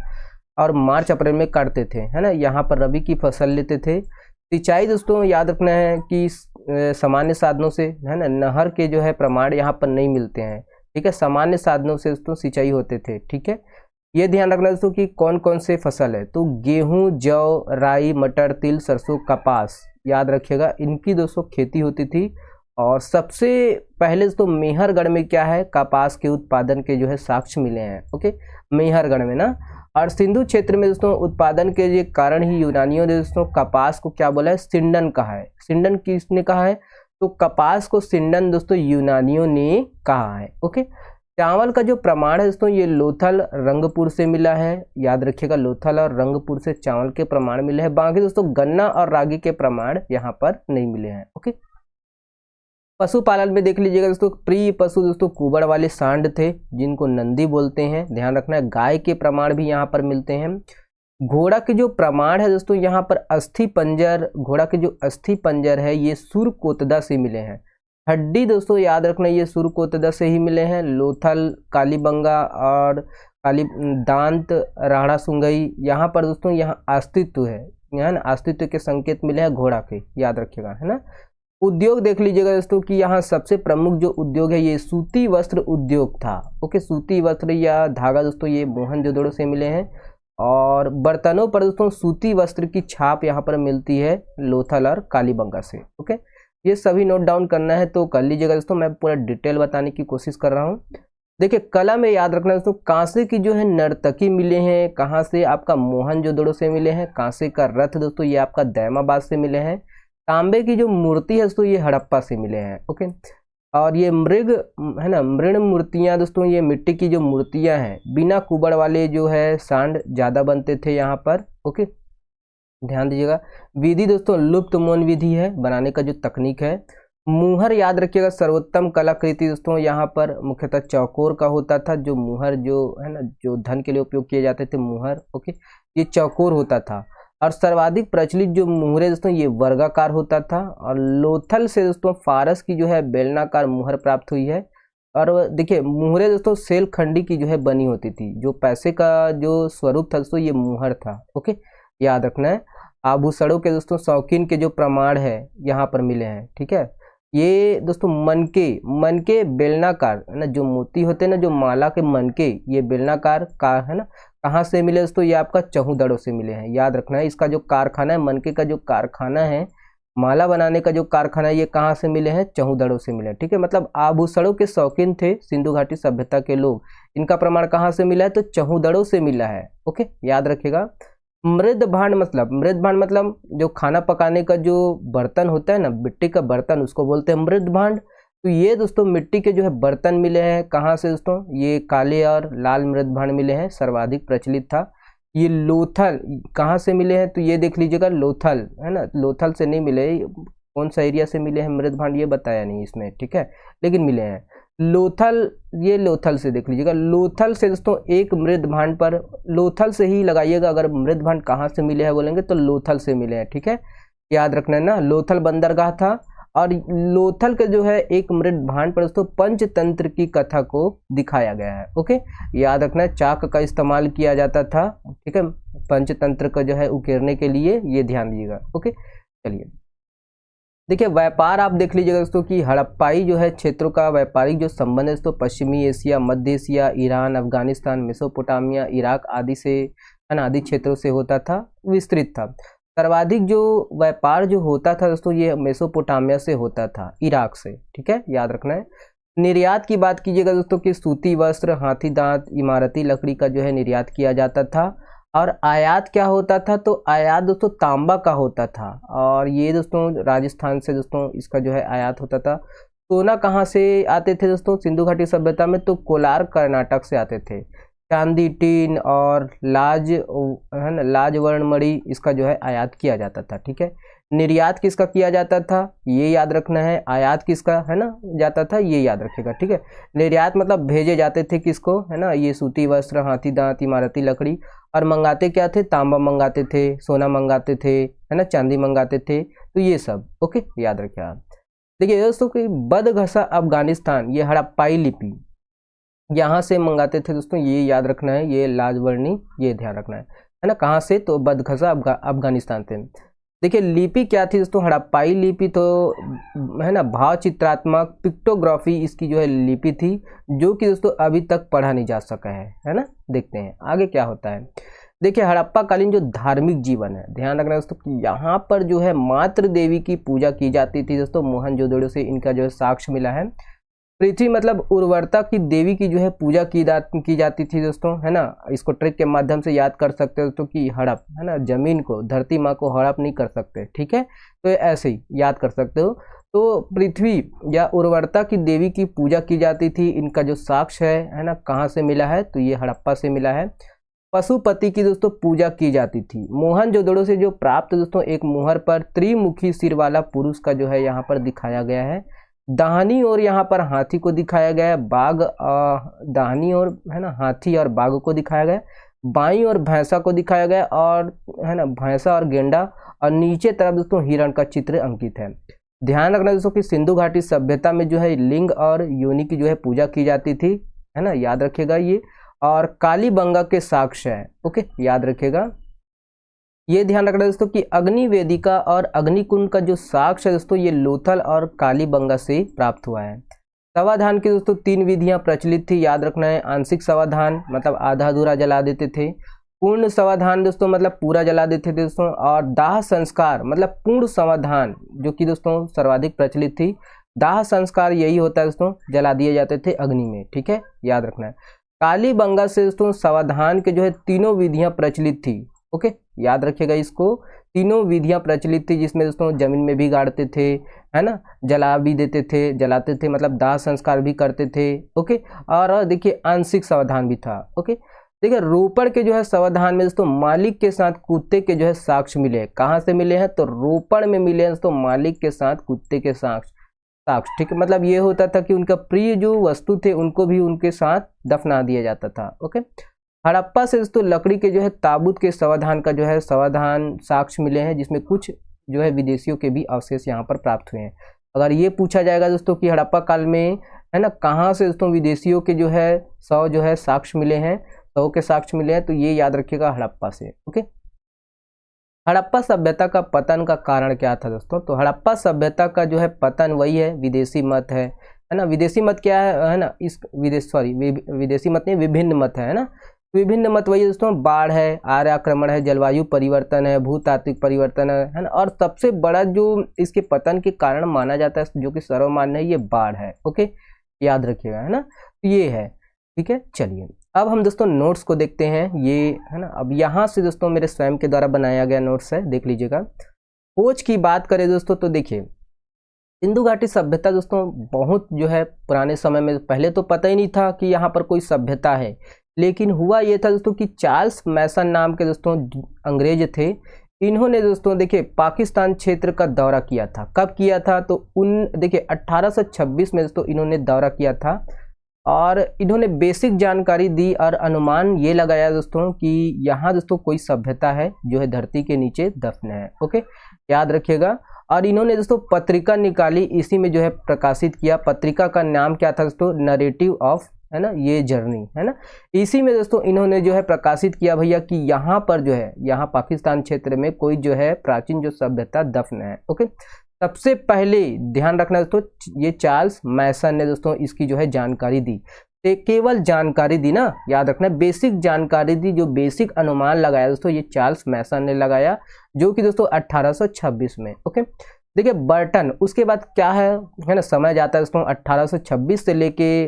S1: और मार्च अप्रैल में काटते थे, है ना। यहाँ पर रबी की फसल लेते थे। सिंचाई दोस्तों याद रखना है कि सामान्य साधनों से, है ना, नहर के जो है प्रमाण यहाँ पर नहीं मिलते हैं, ठीक है, सामान्य साधनों से दोस्तों सिंचाई होते थे, ठीक है। ये ध्यान रखना दोस्तों कि कौन कौन से फसल है, तो गेहूं, जौ, राई, मटर, तिल, सरसों, कपास, याद रखिएगा इनकी दोस्तों खेती होती थी। और सबसे पहले दोस्तों मेहरगढ़ में क्या है, कपास के उत्पादन के जो है साक्ष्य मिले हैं, ओके, मेहरगढ़ में ना। और सिंधु क्षेत्र में दोस्तों उत्पादन के ये कारण ही यूनानियों ने दोस्तों कपास को क्या बोला है, सिंडन कहा है। सिंडन किसने कहा है, तो कपास को सिंडन दोस्तों यूनानियों ने कहा है, ओके। चावल का जो प्रमाण है दोस्तों ये लोथल रंगपुर से मिला है, याद रखिएगा लोथल और रंगपुर से चावल के प्रमाण मिले हैं। बाकी दोस्तों गन्ना और रागी के प्रमाण यहाँ पर नहीं मिले हैं, ओके। पशुपालन में देख लीजिएगा दोस्तों, प्रिय पशु दोस्तों कुबड़ वाले सांड थे जिनको नंदी बोलते हैं, ध्यान रखना है। गाय के प्रमाण भी यहाँ पर मिलते हैं। घोड़ा के जो प्रमाण है दोस्तों यहाँ पर अस्थि पंजर, घोड़ा के जो अस्थि पंजर है ये सुरकोतदा से मिले हैं। हड्डी दोस्तों याद रखना ये सुरकोतदा से ही मिले हैं। लोथल, कालीबंगा और काली दांत, राणा सुंगई, यहाँ पर दोस्तों यहाँ अस्तित्व है, यहाँ ना अस्तित्व के संकेत मिले हैं घोड़ा के, याद रखिएगा, है ना। उद्योग देख लीजिएगा दोस्तों कि यहाँ सबसे प्रमुख जो उद्योग है ये सूती वस्त्र उद्योग था, ओके। सूती वस्त्र या धागा दोस्तों ये मोहनजोदड़ो से मिले हैं। और बर्तनों पर दोस्तों सूती वस्त्र की छाप यहाँ पर मिलती है लोथल और कालीबंगा से, ओके। ये सभी नोट डाउन करना है तो कर लीजिएगा दोस्तों, मैं पूरा डिटेल बताने की कोशिश कर रहा हूँ। देखिए कला में याद रखना दोस्तों, कांसे की जो है नर्तकी मिले हैं, कहाँ से, आपका मोहनजोदड़ो से मिले हैं। कांसे का रथ दोस्तों ये आपका दैमाबाद से मिले हैं। तांबे की जो मूर्ति है दोस्तों ये हड़प्पा से मिले हैं, ओके। और ये मृग है ना, मृण मूर्तियां दोस्तों ये मिट्टी की जो मूर्तियां हैं, बिना कुबड़ वाले जो है सांड ज्यादा बनते थे यहाँ पर, ओके, ध्यान दीजिएगा। विधि दोस्तों लुप्त मौन विधि है, बनाने का जो तकनीक है। मुहर याद रखिएगा, सर्वोत्तम कलाकृति दोस्तों यहाँ पर मुख्यतः चौकोर का होता था। जो मुहर जो है ना, जो धन के लिए उपयोग किए जाते थे मुहर, ओके, ये चौकोर होता था। और सर्वाधिक प्रचलित जो मुहरे दोस्तों ये वर्गाकार होता था। और लोथल से दोस्तों फारस की जो है बेलनाकार मुहर प्राप्त हुई है। और देखिए मुहरे दोस्तों सेल खंडी की जो है बनी होती थी, जो पैसे का जो स्वरूप था दोस्तों ये मुहर था, ओके, याद रखना है। आभूषणों के दोस्तों शौकीन के जो प्रमाण है यहाँ पर मिले हैं, ठीक है। ये दोस्तों मनके बेलनाकार है ना, जो मोती होते हैं ना, जो माला के मनके ये बेलनाकार का है ना, कहाँ से मिले दोस्तों, ये आपका चहुदड़ों से मिले हैं, याद रखना है। इसका जो कारखाना है, मनके का जो कारखाना है, माला बनाने का जो कारखाना है, ये कहाँ से मिले हैं, चहुदड़ों से मिले हैं, ठीक है। मतलब आभूषणों के शौकीन थे सिंधु घाटी सभ्यता के लोग, इनका प्रमाण कहाँ से मिला है, तो चहुदड़ों से मिला है, ओके, याद रखिएगा। मृद भांड मतलब जो खाना पकाने का जो बर्तन होता है ना, मिट्टी का बर्तन, उसको बोलते हैं मृद भांड। तो ये दोस्तों मिट्टी के जो है बर्तन मिले हैं, कहाँ से दोस्तों, ये काले और लाल मृद भांड मिले हैं, सर्वाधिक प्रचलित था। ये लोथल कहाँ से मिले हैं, तो ये देख लीजिएगा लोथल है ना, लोथल से नहीं मिले, कौन सा एरिया से मिले हैं मृद भांड ये बताया नहीं इसमें, ठीक है, लेकिन मिले हैं। लोथल, ये लोथल से देख लीजिएगा, लोथल से दोस्तों एक मृद भांड पर, लोथल से ही लगाइएगा, अगर मृद भांड कहाँ से मिले हैं बोलेंगे तो लोथल से मिले हैं, ठीक है, याद रखना है ना। लोथल बंदरगाह था। और लोथल के जो है एक मृद भांड पर दोस्तों पंचतंत्र की कथा को दिखाया गया है, ओके, याद रखना है। चाक का इस्तेमाल किया जाता था, ठीक है, पंचतंत्र का जो है उकेरने के लिए, ये ध्यान दीजिएगा, ओके। चलिए देखिए व्यापार आप देख लीजिएगा दोस्तों कि हड़प्पाई जो है क्षेत्रों का व्यापारिक जो संबंध है दोस्तों पश्चिमी एशिया, मध्य Asia, Iran, Afghanistan, Mesopotamia, Iraq आदि से है ना, आदि क्षेत्रों से होता था, विस्तृत था। सर्वाधिक जो व्यापार जो होता था दोस्तों ये मेसोपोटामिया से होता था, इराक से, ठीक है, याद रखना है। निर्यात की बात कीजिएगा दोस्तों कि सूती वस्त्र, हाथी दांत, इमारती लकड़ी का जो है निर्यात किया जाता था। और आयात क्या होता था, तो आयात दोस्तों तांबा का होता था, और ये दोस्तों राजस्थान से दोस्तों इसका जो है आयात होता था। सोना कहाँ से आते थे दोस्तों सिंधु घाटी सभ्यता में, तो कोलार कर्नाटक से आते थे। चांदी, टीन और लाज है ना, लाज वर्ण मणि इसका जो है आयात किया जाता था। ठीक है, निर्यात किसका किया जाता था ये याद रखना है, आयात किसका है ना जाता था ये याद रखेगा। ठीक है, निर्यात मतलब भेजे जाते थे किसको है ना, ये सूती वस्त्र, हाथी दांत, इमारती लकड़ी, और मंगाते क्या थे, तांबा मंगाते थे, सोना मंगाते थे है ना, चांदी मंगाते थे, तो ये सब ओके याद रखें आप। देखिए दोस्तों कि बदघसा अफगानिस्तान, ये हड़प्पाई लिपि यहाँ से मंगाते थे दोस्तों, ये याद रखना है, ये लाजवर्णी ये ध्यान रखना है ना, कहाँ से, तो बदघसा अफगानिस्तान से। देखिए लिपि क्या थी दोस्तों, हड़प्पाई लिपि तो है ना भाव चित्रात्मक पिक्टोग्राफी इसकी जो है लिपि थी, जो कि दोस्तों अभी तक पढ़ा नहीं जा सका है ना। देखते हैं आगे क्या होता है। देखिए हड़प्पा कालीन जो धार्मिक जीवन है, ध्यान रखना दोस्तों कि यहाँ पर जो है मातृ देवी की पूजा की जाती थी दोस्तों, मोहनजोदड़ो से इनका जो है साक्ष्य मिला है। पृथ्वी मतलब उर्वरता की देवी की जो है पूजा की जाती थी दोस्तों, है ना। इसको ट्रिक के माध्यम से याद कर सकते हो दोस्तों कि हड़प है ना, जमीन को, धरती माँ को हड़प नहीं कर सकते। ठीक है, तो ऐसे ही याद कर सकते हो। तो पृथ्वी या उर्वरता की देवी की पूजा की जाती थी, इनका जो साक्ष्य है ना, कहाँ से मिला है, तो ये हड़प्पा से मिला है। पशुपति की दोस्तों पूजा की जाती थी। मोहनजोदड़ो से जो प्राप्त दोस्तों एक मुहर पर त्रिमुखी सिर वाला पुरुष का जो है यहाँ पर दिखाया गया है। दाहिनी ओर यहाँ पर हाथी को दिखाया गया है, बाघ दाहिनी ओर है ना हाथी और बाघ को दिखाया गया, बाईं ओर भैंसा को दिखाया गया और है ना भैंसा और गेंडा, और नीचे तरफ दोस्तों हिरण का चित्र अंकित है। ध्यान रखना दोस्तों कि सिंधु घाटी सभ्यता में जो है लिंग और योनि की जो है पूजा की जाती थी, है ना, याद रखिएगा ये। और कालीबंगा के साक्ष्य है, ओके याद रखिएगा। ये ध्यान रखना दोस्तों कि अग्नि वेदिका और अग्निकुंड का जो साक्ष्य है दोस्तों, ये लोथल और कालीबंगा से प्राप्त हुआ है। समाधान की दोस्तों 3 विधियां प्रचलित थी, याद रखना है। आंशिक समाधान मतलब आधा अधूरा जला देते थे, पूर्ण समाधान दोस्तों मतलब पूरा जला देते थे दोस्तों, और दाह संस्कार मतलब पूर्ण समाधान जो कि दोस्तों सर्वाधिक प्रचलित थी। दाह संस्कार यही होता है दोस्तों, जला दिए जाते थे अग्नि में। ठीक है, याद रखना है। कालीबंगा से दोस्तों समाधान के जो है 3 विधियां प्रचलित थी, ओके याद रखिएगा इसको। 3 विधियां प्रचलित थी, जिसमें दोस्तों जमीन में भी गाड़ते थे, है ना, जला भी देते थे, जलाते थे मतलब दाह संस्कार भी करते थे, ओके। और देखिए आंशिक समाधान भी था, ओके। देखिए रोपड़ के जो है समाधान में दोस्तों मालिक के साथ कुत्ते के जो है साक्ष्य मिले। कहाँ से मिले हैं, तो रोपड़ में मिले हैं दोस्तों, मालिक के साथ कुत्ते के साक्ष्य। ठीक है, मतलब ये होता था कि उनका प्रिय जो वस्तु थे उनको भी उनके साथ दफना दिया जाता था, ओके। हड़प्पा से दोस्तों लकड़ी के जो है ताबूत के समाधान का जो है समाधान साक्ष्य मिले हैं, जिसमें कुछ जो है विदेशियों के भी अवशेष यहाँ पर प्राप्त हुए हैं। अगर ये पूछा जाएगा दोस्तों कि हड़प्पा काल में है ना कहाँ से दोस्तों विदेशियों के जो है 100 जो है साक्ष्य मिले हैं, 100 के साक्ष्य मिले हैं, तो ये याद रखिएगा हड़प्पा से, ओके। हड़प्पा सभ्यता का पतन का कारण क्या था दोस्तों, तो हड़प्पा सभ्यता का जो है पतन वही है विदेशी मत है ना। विदेशी मत क्या है ना, इस विदेशी मत नहीं, विभिन्न मत है ना। विभिन्न मत वही दोस्तों, बाढ़ है, आर्य आक्रमण है, जलवायु परिवर्तन है, भूतात्विक परिवर्तन है ना। और सबसे बड़ा जो इसके पतन के कारण माना जाता है, जो कि सर्वमान्य है, ये बाढ़ है, ओके याद रखिएगा, है ना। तो ये है, ठीक है। चलिए अब हम दोस्तों नोट्स को देखते हैं, ये है ना। अब यहाँ से दोस्तों मेरे स्वयं के द्वारा बनाया गया नोट्स है, देख लीजिएगा। खोज की बात करें दोस्तों, तो देखिए सिंधु घाटी सभ्यता दोस्तों बहुत जो है पुराने समय में, पहले तो पता ही नहीं था कि यहाँ पर कोई सभ्यता है, लेकिन हुआ ये था दोस्तों कि चार्ल्स मैसन नाम के दोस्तों अंग्रेज थे। इन्होंने दोस्तों देखिए पाकिस्तान क्षेत्र का दौरा किया था। कब किया था, तो देखिए 1826 में दोस्तों इन्होंने दौरा किया था, और इन्होंने बेसिक जानकारी दी और अनुमान ये लगाया दोस्तों कि यहाँ दोस्तों कोई सभ्यता है जो है धरती के नीचे दफन है, ओके याद रखिएगा। और इन्होंने दोस्तों पत्रिका निकाली, इसी में जो है प्रकाशित किया। पत्रिका का नाम क्या था दोस्तों, नरेटिव ऑफ है ना, ये जर्नी है ना। इसी में दोस्तों इन्होंने जो है प्रकाशित किया भैया कि यहाँ पर जो है, यहाँ पाकिस्तान क्षेत्र में कोई जो है प्राचीन जो सभ्यता दफन है, ओके। सबसे पहले ध्यान रखना दोस्तों, ये चार्ल्स मैसन ने दोस्तों इसकी जो है जानकारी दी। केवल जानकारी दी ना, याद रखना बेसिक जानकारी दी, जो बेसिक अनुमान लगाया दोस्तों ये चार्ल्स मैसन ने लगाया, जो कि दोस्तों 1826 में, ओके। देखिए बर्टन, उसके बाद क्या है ना, समय जाता है दोस्तों 1826 से लेके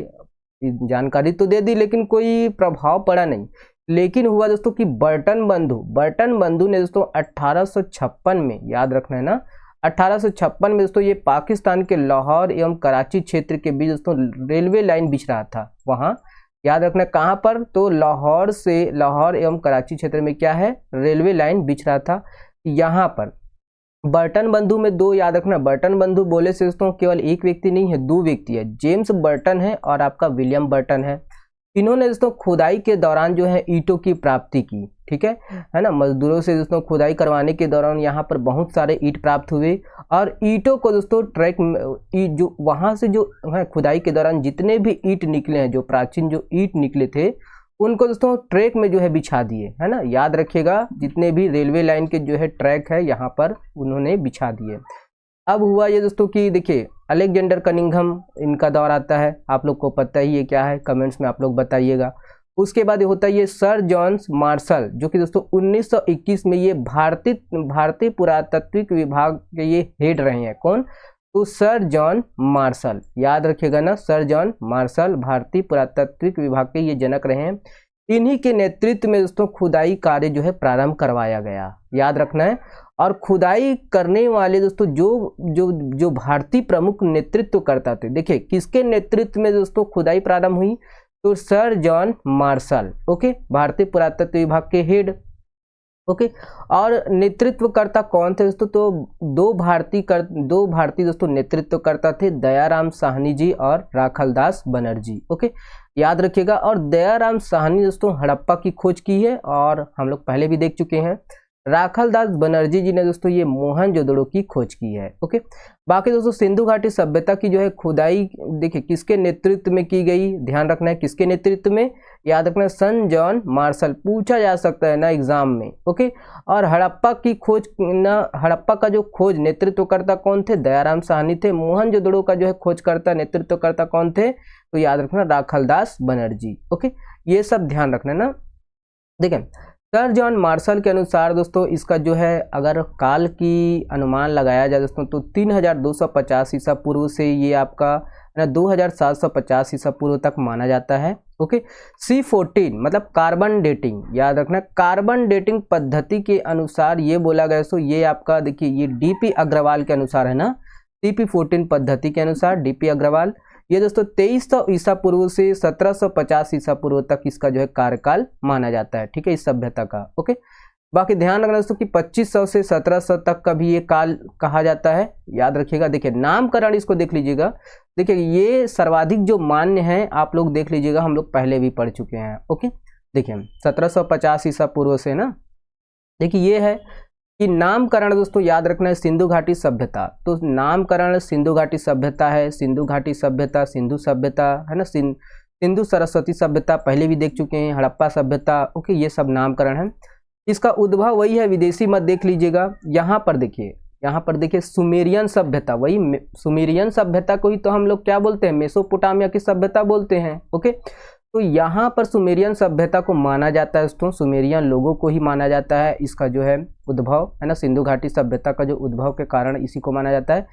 S1: जानकारी तो दे दी, लेकिन कोई प्रभाव पड़ा नहीं। लेकिन हुआ दोस्तों कि बर्टन बंधु ने दोस्तों 1856 में, याद रखना है ना, 1856 में दोस्तों ये पाकिस्तान के लाहौर एवं कराची क्षेत्र के बीच दोस्तों रेलवे लाइन बिछ रहा था, वहाँ याद रखना कहाँ पर, तो लाहौर एवं कराची क्षेत्र में क्या है, रेलवे लाइन बिछ रहा था यहाँ पर। बर्टन बंधु में दो, याद रखना बर्टन बंधु बोले से दोस्तों केवल एक व्यक्ति नहीं है, दो व्यक्ति है, जेम्स बर्टन है और आपका विलियम बर्टन है। इन्होंने दोस्तों खुदाई के दौरान जो है ईंटों की प्राप्ति की, ठीक है ना, मजदूरों से दोस्तों खुदाई करवाने के दौरान यहाँ पर बहुत सारे ईंट प्राप्त हुए और ईंटों को दोस्तों ट्रैक जो वहाँ से जो है खुदाई के दौरान जितने भी ईंट निकले हैं, जो प्राचीन जो ईंट निकले थे उनको दोस्तों ट्रैक में जो है बिछा दिए, है ना, याद रखिएगा जितने भी रेलवे लाइन के जो है ट्रैक है यहाँ पर उन्होंने बिछा दिए। अब हुआ ये दोस्तों कि देखिए अलेक्जेंडर कनिंघम इनका दौर आता है, आप लोग को पता ही है क्या है, कमेंट्स में आप लोग बताइएगा। उसके बाद होता है ये सर जॉन मार्शल, जो कि दोस्तों 1921 में ये भारतीय पुरातत्विक विभाग के ये हेड रहे हैं। कौन, तो सर जॉन मार्शल, याद रखिएगा ना, सर जॉन मार्शल भारतीय पुरातत्विक विभाग के ये जनक रहे हैं। इन्हीं के नेतृत्व में दोस्तों खुदाई कार्य जो है प्रारंभ करवाया गया, याद रखना है। और खुदाई करने वाले दोस्तों जो जो जो भारतीय प्रमुख नेतृत्व करता थे, देखिए किसके नेतृत्व में दोस्तों खुदाई प्रारंभ हुई, तो सर जॉन मार्शल, ओके, भारतीय पुरातत्व विभाग के हेड, ओके। और नेतृत्वकर्ता कौन थे दोस्तों, तो दो भारतीय दोस्तों नेतृत्वकर्ता थे, दयाराम साहनी जी और राखलदास बनर्जी, ओके, याद रखिएगा। और दयाराम साहनी दोस्तों हड़प्पा की खोज की है और हम लोग पहले भी देख चुके हैं। राखलदास बनर्जी जी ने दोस्तों ये मोहनजोदड़ो की खोज की है, ओके। बाकी दोस्तों सिंधु घाटी सभ्यता की जो है खुदाई देखिए किसके नेतृत्व में की गई, ध्यान रखना है किसके नेतृत्व में, याद रखना सन जॉन मार्शल, पूछा जा सकता है ना एग्जाम में, ओके। और हड़प्पा की खोज हड़प्पा का जो खोज नेतृत्वकर्ता कौन थे, दयाराम साहनी थे। मोहनजोदड़ो का जो है खोजकर्ता नेतृत्वकर्ता कौन थे, तो याद रखना राखलदास बनर्जी, ओके, ये सब ध्यान रखना ना। देखें सर जॉन मार्शल के अनुसार दोस्तों इसका जो है अगर काल की अनुमान लगाया जाए दोस्तों तो 3250 ईसा पूर्व से ये आपका 2750 ईसा पूर्व तक माना जाता है, ओके। C14 मतलब कार्बन डेटिंग, याद रखना कार्बन डेटिंग पद्धति के अनुसार ये बोला गया, सो ये आपका देखिए ये DP अग्रवाल के अनुसार है ना, CP14 पद्धति के अनुसार DP अग्रवाल, ये दोस्तों 2300 ईसा पूर्व से 1750 ईसा पूर्व तक इसका जो है कार्यकाल माना जाता है, ठीक है, इस सभ्यता का, ओके। बाकी ध्यान रखना दोस्तों कि 2500 से 1700 तक का भी ये काल कहा जाता है, याद रखिएगा। देखिए नामकरण इसको देख लीजिएगा, देखिए ये सर्वाधिक जो मान्य है आप लोग देख लीजिएगा, हम लोग पहले भी पढ़ चुके हैं, ओके। देखिए 1750 ईसा पूर्व से ना, देखिए ये है कि नामकरण दोस्तों याद रखना है सिंधु घाटी सभ्यता, तो नामकरण सिंधु घाटी सभ्यता है, सिंधु घाटी सभ्यता, सिंधु सभ्यता है ना, सिंधु सरस्वती सभ्यता पहले भी देख चुके हैं, हड़प्पा सभ्यता, ओके, ये सब नामकरण है। इसका उद्भव वही है, विदेशी मत देख लीजिएगा। यहाँ पर देखिए सुमेरियन सभ्यता, वही सुमेरियन सभ्यता को ही तो हम लोग क्या बोलते हैं, मेसोपोटामिया की सभ्यता बोलते हैं, ओके। तो यहाँ पर सुमेरियन सभ्यता को माना जाता है दोस्तों, सुमेरियन लोगों को ही माना जाता है, इसका जो है उद्भव है ना, सिंधु घाटी सभ्यता का जो उद्भव के कारण इसी को माना जाता है।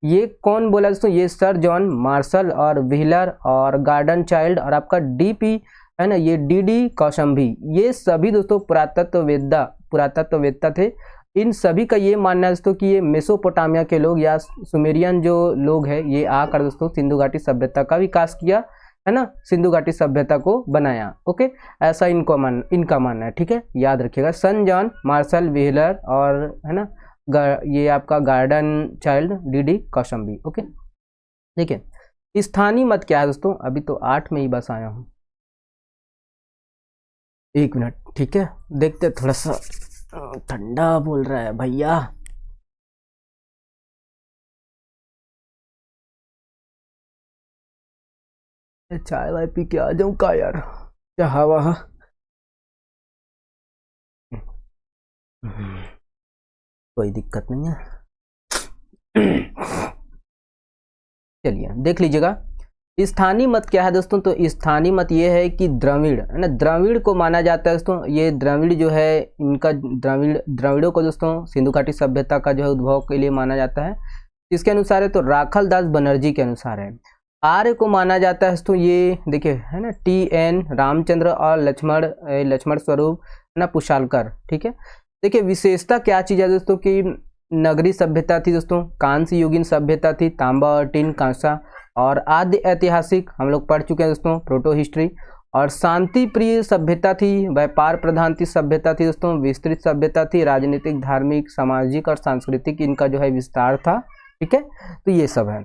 S1: ये कौन बोला दोस्तों, ये सर जॉन मार्शल और व्हीलर और गार्डन चाइल्ड और आपका DP है ना, ये DD कौशंबी, ये सभी दोस्तों पुरातत्ववेत्ता थे। इन सभी का ये मानना है दोस्तों कि ये मेसोपोटामिया के लोग या सुमेरियन जो लोग हैं ये आकर दोस्तों सिंधु घाटी सभ्यता का विकास किया है ना, सिंधु घाटी सभ्यता को बनाया, ओके, ऐसा इनका मानना है, ठीक है, याद रखिएगा। सन जॉन मार्शल व्हीलर और है ना ये आपका garden child DD Kaushambi, okay. देखिए स्थानीय मत क्या है दोस्तों, अभी तो 8 में ही बस आया हूँ, 1 मिनट, ठीक है, देखते थोड़ा सा ठंडा बोल रहा है भैया। चाय वाय पी के आ जाऊं का यार, क्या हवा, कोई दिक्कत नहीं है। चलिए देख लीजिएगा स्थानीय मत क्या है दोस्तों, तो स्थानीय मत ये है कि द्रविड़ है ना, द्रविड़ को माना जाता है दोस्तों। ये द्रविड़ जो है इनका द्रविड़ों को दोस्तों सिंधु घाटी सभ्यता का जो है उद्भव के लिए माना जाता है। इसके अनुसार है तो राखलदास बनर्जी के अनुसार है। आर्य को माना जाता है दोस्तों, ये देखिए है ना TN रामचंद्र और लक्ष्मण स्वरूप है ना पुशालकर, ठीक है। देखिए विशेषता क्या चीज़ है दोस्तों कि नगरी सभ्यता थी दोस्तों, कांस्य युगीन सभ्यता थी, तांबा और टिन कांसा, और आद्य ऐतिहासिक हम लोग पढ़ चुके हैं दोस्तों प्रोटो हिस्ट्री, और शांति प्रिय सभ्यता थी, व्यापार प्रधान थी सभ्यता थी दोस्तों, विस्तृत सभ्यता थी, राजनीतिक, धार्मिक, सामाजिक और सांस्कृतिक इनका जो है विस्तार था। ठीक है, तो ये सब है,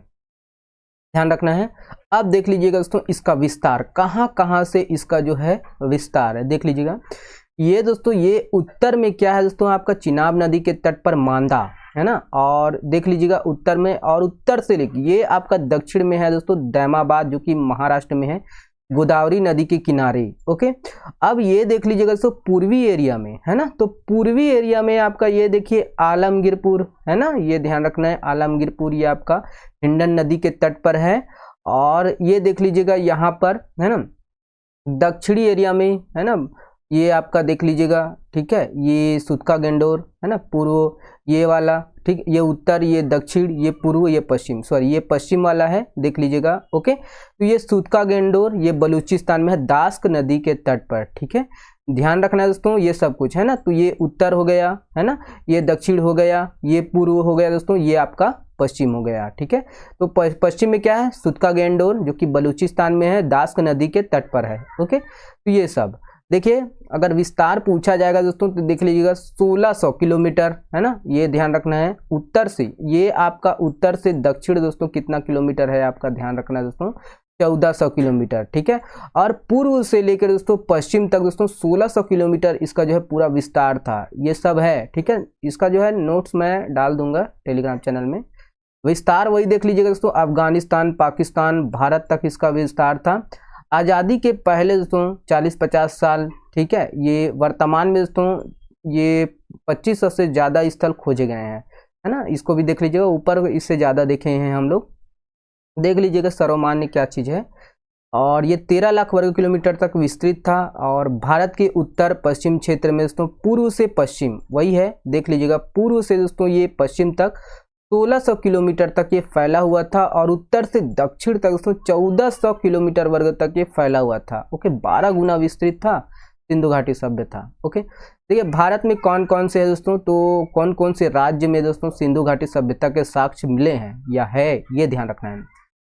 S1: ध्यान रखना है। अब देख लीजिएगा दोस्तों इसका विस्तार, कहाँ कहाँ से इसका जो है विस्तार है, देख लीजिएगा। ये दोस्तों ये उत्तर में क्या है दोस्तों, आपका चिनाब नदी के तट पर मांदा है ना, और देख लीजिएगा उत्तर में, और उत्तर से लेकर ये आपका दक्षिण में है दोस्तों दैमाबाद जो कि महाराष्ट्र में है, गोदावरी नदी के किनारे। ओके, अब ये देख लीजिएगा दोस्तों पूर्वी एरिया में है ना, तो पूर्वी एरिया में आपका ये देखिए आलमगीरपुर है ना, ये ध्यान रखना है, आलमगीरपुर ये आपका हिंडन नदी के तट पर है। और ये देख लीजिएगा यहाँ पर है ना दक्षिणी एरिया में है ना, ये आपका देख लीजिएगा, ठीक है, ये सुतका गेंडोर है ना, पूर्व ये वाला, ठीक, ये उत्तर, ये दक्षिण, ये पूर्व, ये पश्चिम, सॉरी ये पश्चिम वाला है, देख लीजिएगा। ओके, तो ये सुतका गेंडोर ये बलूचिस्तान में है, दास्क नदी के तट पर। ठीक है, ध्यान रखना है दोस्तों ये सब कुछ है ना, तो ये उत्तर हो गया है ना, ये दक्षिण हो गया, ये पूर्व हो गया दोस्तों, ये आपका पश्चिम हो गया। ठीक है, तो पश्चिम में क्या है, सुतका गेंडोर जो कि बलूचिस्तान में है, दास्क नदी के तट पर है। ओके, तो ये सब देखिए, अगर विस्तार पूछा जाएगा दोस्तों तो देख लीजिएगा 1600 किलोमीटर है ना, ये ध्यान रखना है। उत्तर से ये आपका उत्तर से दक्षिण दोस्तों कितना किलोमीटर है आपका, ध्यान रखना है दोस्तों 1400 किलोमीटर। ठीक है, और पूर्व से लेकर दोस्तों पश्चिम तक दोस्तों 1600 किलोमीटर इसका जो है पूरा विस्तार था, ये सब है। ठीक है, इसका जो है नोट्स मैं डाल दूंगा टेलीग्राम चैनल में। विस्तार वही देख लीजिएगा दोस्तों, अफगानिस्तान, पाकिस्तान, भारत तक इसका विस्तार था। आज़ादी के पहले दोस्तों 40-50 साल, ठीक है, ये वर्तमान में दोस्तों ये 2500 से ज़्यादा स्थल खोजे गए हैं है ना, इसको भी देख लीजिएगा, ऊपर इससे ज़्यादा देखे हैं हम लोग, देख लीजिएगा सर्वमान्य क्या चीज़ है। और ये 13 लाख वर्ग किलोमीटर तक विस्तृत था। और भारत के उत्तर पश्चिम क्षेत्र में दोस्तों पूर्व से पश्चिम वही है, देख लीजिएगा पूर्व से दोस्तों ये पश्चिम तक 1600 किलोमीटर तक ये फैला हुआ था, और उत्तर से दक्षिण तक दोस्तों 1400 किलोमीटर वर्ग तक ये फैला हुआ था। ओके, 12 गुना विस्तृत था सिंधु घाटी सभ्यता। ओके, देखिए भारत में कौन कौन से है दोस्तों, तो कौन कौन से राज्य में दोस्तों सिंधु घाटी सभ्यता के साक्ष्य मिले हैं या है, ये ध्यान रखना है।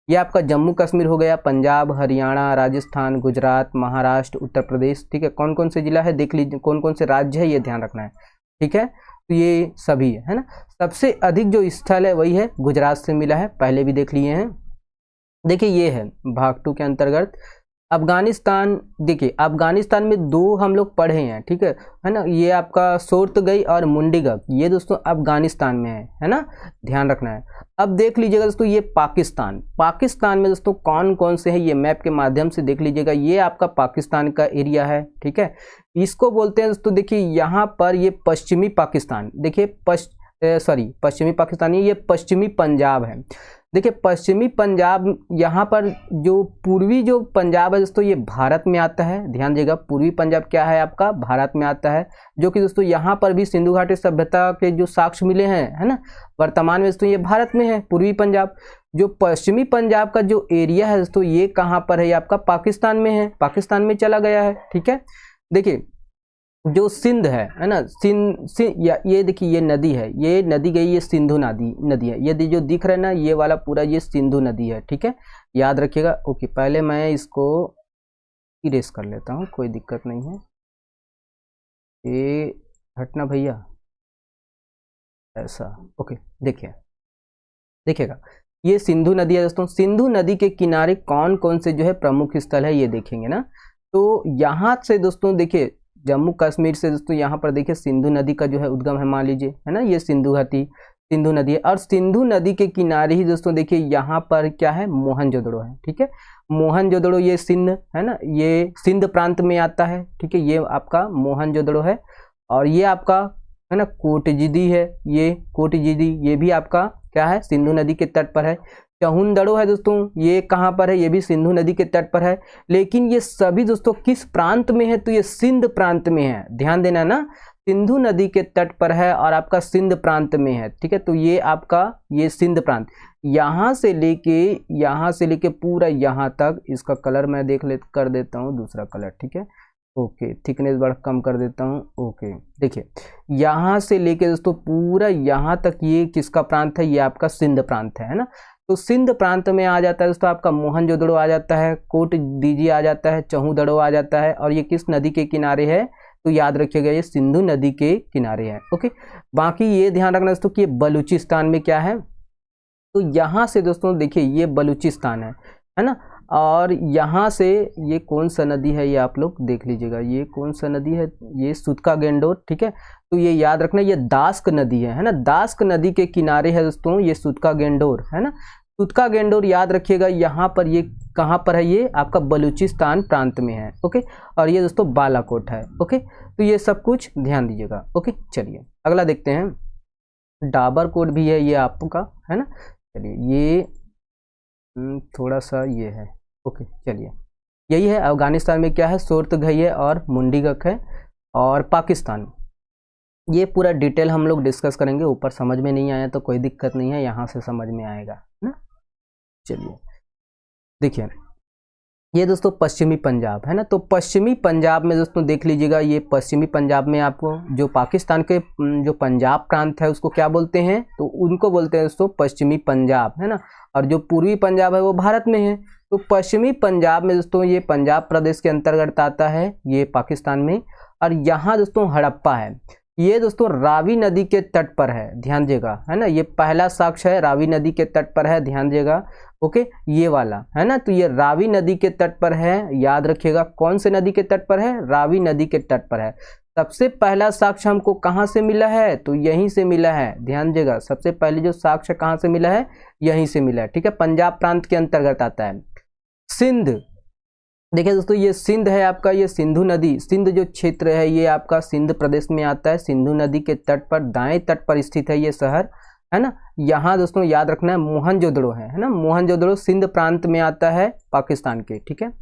S1: ये आपका जम्मू कश्मीर हो गया, पंजाब, हरियाणा, राजस्थान, गुजरात, महाराष्ट्र, उत्तर प्रदेश। ठीक है, कौन कौन से जिला है देख लीजिए, कौन कौन से राज्य है ये ध्यान रखना है। ठीक है, तो ये सभी है ना। सबसे अधिक जो स्थल है वही है गुजरात से मिला है, पहले भी देख लिए हैं। देखिए ये है भाग 2 के अंतर्गत अफगानिस्तान। देखिए अफगानिस्तान में 2 हम लोग पढ़े हैं, ठीक है ना, ये आपका सोर्तगई और मुंडीगक, ये दोस्तों अफगानिस्तान में है ना, ध्यान रखना है। अब देख लीजिएगा दोस्तों ये पाकिस्तान, पाकिस्तान में दोस्तों कौन कौन से हैं ये मैप के माध्यम से देख लीजिएगा। ये आपका पाकिस्तान का एरिया है, ठीक है, इसको बोलते हैं दोस्तों, देखिए यहाँ पर ये पश्चिमी पाकिस्तान, देखिए पश्चिमी पाकिस्तान, ये पश्चिमी पंजाब है। देखिए पश्चिमी पंजाब, यहाँ पर जो पूर्वी जो पंजाब है दोस्तों ये भारत में आता है, ध्यान दीजिएगा पूर्वी पंजाब क्या है आपका भारत में आता है, जो कि दोस्तों यहाँ पर भी सिंधु घाटी सभ्यता के जो साक्ष्य मिले हैं है ना, वर्तमान में दोस्तों ये भारत में है पूर्वी पंजाब। जो पश्चिमी पंजाब का जो एरिया है दोस्तों ये कहाँ पर है, ये आपका पाकिस्तान में है, पाकिस्तान में चला गया है। ठीक है, देखिए जो सिंध है ना, ये देखिए ये नदी है, ये नदी गई, ये सिंधु नदी है, ये जो दिख रहा है ना ये वाला पूरा ये सिंधु नदी है। ठीक है, याद रखिएगा। ओके, पहले मैं इसको इरेज कर लेता हूँ, कोई दिक्कत नहीं है, ये हटना भैया ऐसा। ओके, देखिएगा ये सिंधु नदी है दोस्तों। सिंधु नदी के किनारे कौन कौन से जो है प्रमुख स्थल है ये देखेंगे ना, तो यहाँ से दोस्तों देखिए जम्मू कश्मीर से दोस्तों यहाँ पर देखिए सिंधु नदी का जो है उद्गम है, मान लीजिए है ना, ये सिंधु नदी है। और सिंधु नदी के किनारे ही दोस्तों देखिए यहाँ पर क्या है, मोहनजोदड़ो है। ठीक है, मोहनजोदड़ो ये सिंध है ना, ये सिंध प्रांत में आता है। ठीक है, ये आपका मोहनजोदड़ो है। और ये आपका है ना कोटजिदी है, ये कोटजिदी ये भी आपका क्या है सिंधु नदी के तट पर है। चहुंदड़ो है दोस्तों, ये कहाँ पर है, ये भी सिंधु नदी के तट पर है। लेकिन ये सभी दोस्तों किस प्रांत में है, तो ये सिंध प्रांत में है, ध्यान देना ना, सिंधु नदी के तट पर है और आपका सिंध प्रांत में है। ठीक है, तो ये आपका ये सिंध प्रांत, यहाँ से लेके पूरा यहाँ तक, इसका कलर मैं कर देता हूँ दूसरा कलर। ठीक है, ओके, थिकनेस बड़ा कम कर देता हूँ। ओके, देखिए यहाँ से लेके दोस्तों पूरा यहाँ तक ये किसका प्रांत है, ये आपका सिंध प्रांत है ना। तो सिंध प्रांत में आ जाता है दोस्तों आपका मोहनजोदड़ो आ जाता है, कोट दीजी आ जाता है, चहूदड़ो आ जाता है। और ये किस नदी के किनारे है, तो याद रखिएगा ये सिंधु नदी के किनारे है। ओके, बाकी ये ध्यान रखना दोस्तों कि ये बलूचिस्तान में क्या है, तो यहाँ से दोस्तों देखिए ये बलूचिस्तान है ना। और यहाँ से ये कौन सा नदी है, ये आप लोग देख लीजिएगा, ये कौन सा नदी है, ये सुतका गेंडोर, ठीक है। तो ये याद रखना ये दास्क नदी है ना, दास्क नदी के किनारे है दोस्तों ये सुतका गेंडोर है ना। सुतका गेंडोर याद रखिएगा, यहाँ पर ये कहाँ पर है, ये आपका बलूचिस्तान प्रांत में है। ओके, और ये दोस्तों बालाकोट है। ओके, तो ये सब कुछ ध्यान दीजिएगा। ओके, चलिए अगला देखते हैं। डाबरकोट भी है ये आपका, है ना। चलिए ये थोड़ा सा ये है। ओके, चलिए यही है। अफगानिस्तान में क्या है, सोर्तगई है और मुंडीगक है। और पाकिस्तान, ये पूरा डिटेल हम लोग डिस्कस करेंगे। ऊपर समझ में नहीं आया तो कोई दिक्कत नहीं है, यहाँ से समझ में आएगा ना। चलिए देखिए ये दोस्तों पश्चिमी पंजाब है ना। तो पश्चिमी पंजाब में दोस्तों देख लीजिएगा, ये पश्चिमी पंजाब में आपको जो पाकिस्तान के जो पंजाब प्रांत है उसको क्या बोलते हैं, तो उनको बोलते हैं दोस्तों पश्चिमी पंजाब है ना। और जो पूर्वी पंजाब है वो भारत में है। तो पश्चिमी पंजाब में दोस्तों ये पंजाब प्रदेश के अंतर्गत आता है, ये पाकिस्तान में। और यहाँ दोस्तों हड़प्पा है, ये दोस्तों रावी नदी के तट पर है, ध्यान दीजिएगा है ना। ये पहला साक्ष्य है, रावी नदी के तट पर है, ध्यान दीजिएगा। ओके, ये वाला है ना, तो ये रावी नदी के तट पर है, याद रखिएगा। कौन से नदी के तट पर है, रावी नदी के तट पर है। सबसे पहला साक्ष्य हमको कहाँ से मिला है, तो यहीं से मिला है, ध्यान दीजिएगा। सबसे पहले जो साक्ष्य कहाँ से मिला है, यहीं से मिला है, ठीक है। पंजाब प्रांत के अंतर्गत आता है। सिंध, देखिए दोस्तों ये सिंध है आपका, ये सिंधु नदी, सिंध जो क्षेत्र है ये आपका सिंध प्रदेश में आता है। सिंधु नदी के तट पर दाएं तट पर स्थित है ये शहर, है ना। यहाँ दोस्तों याद रखना है मोहनजोदड़ो है ना। मोहनजोदड़ो सिंध प्रांत में आता है पाकिस्तान के, ठीक है।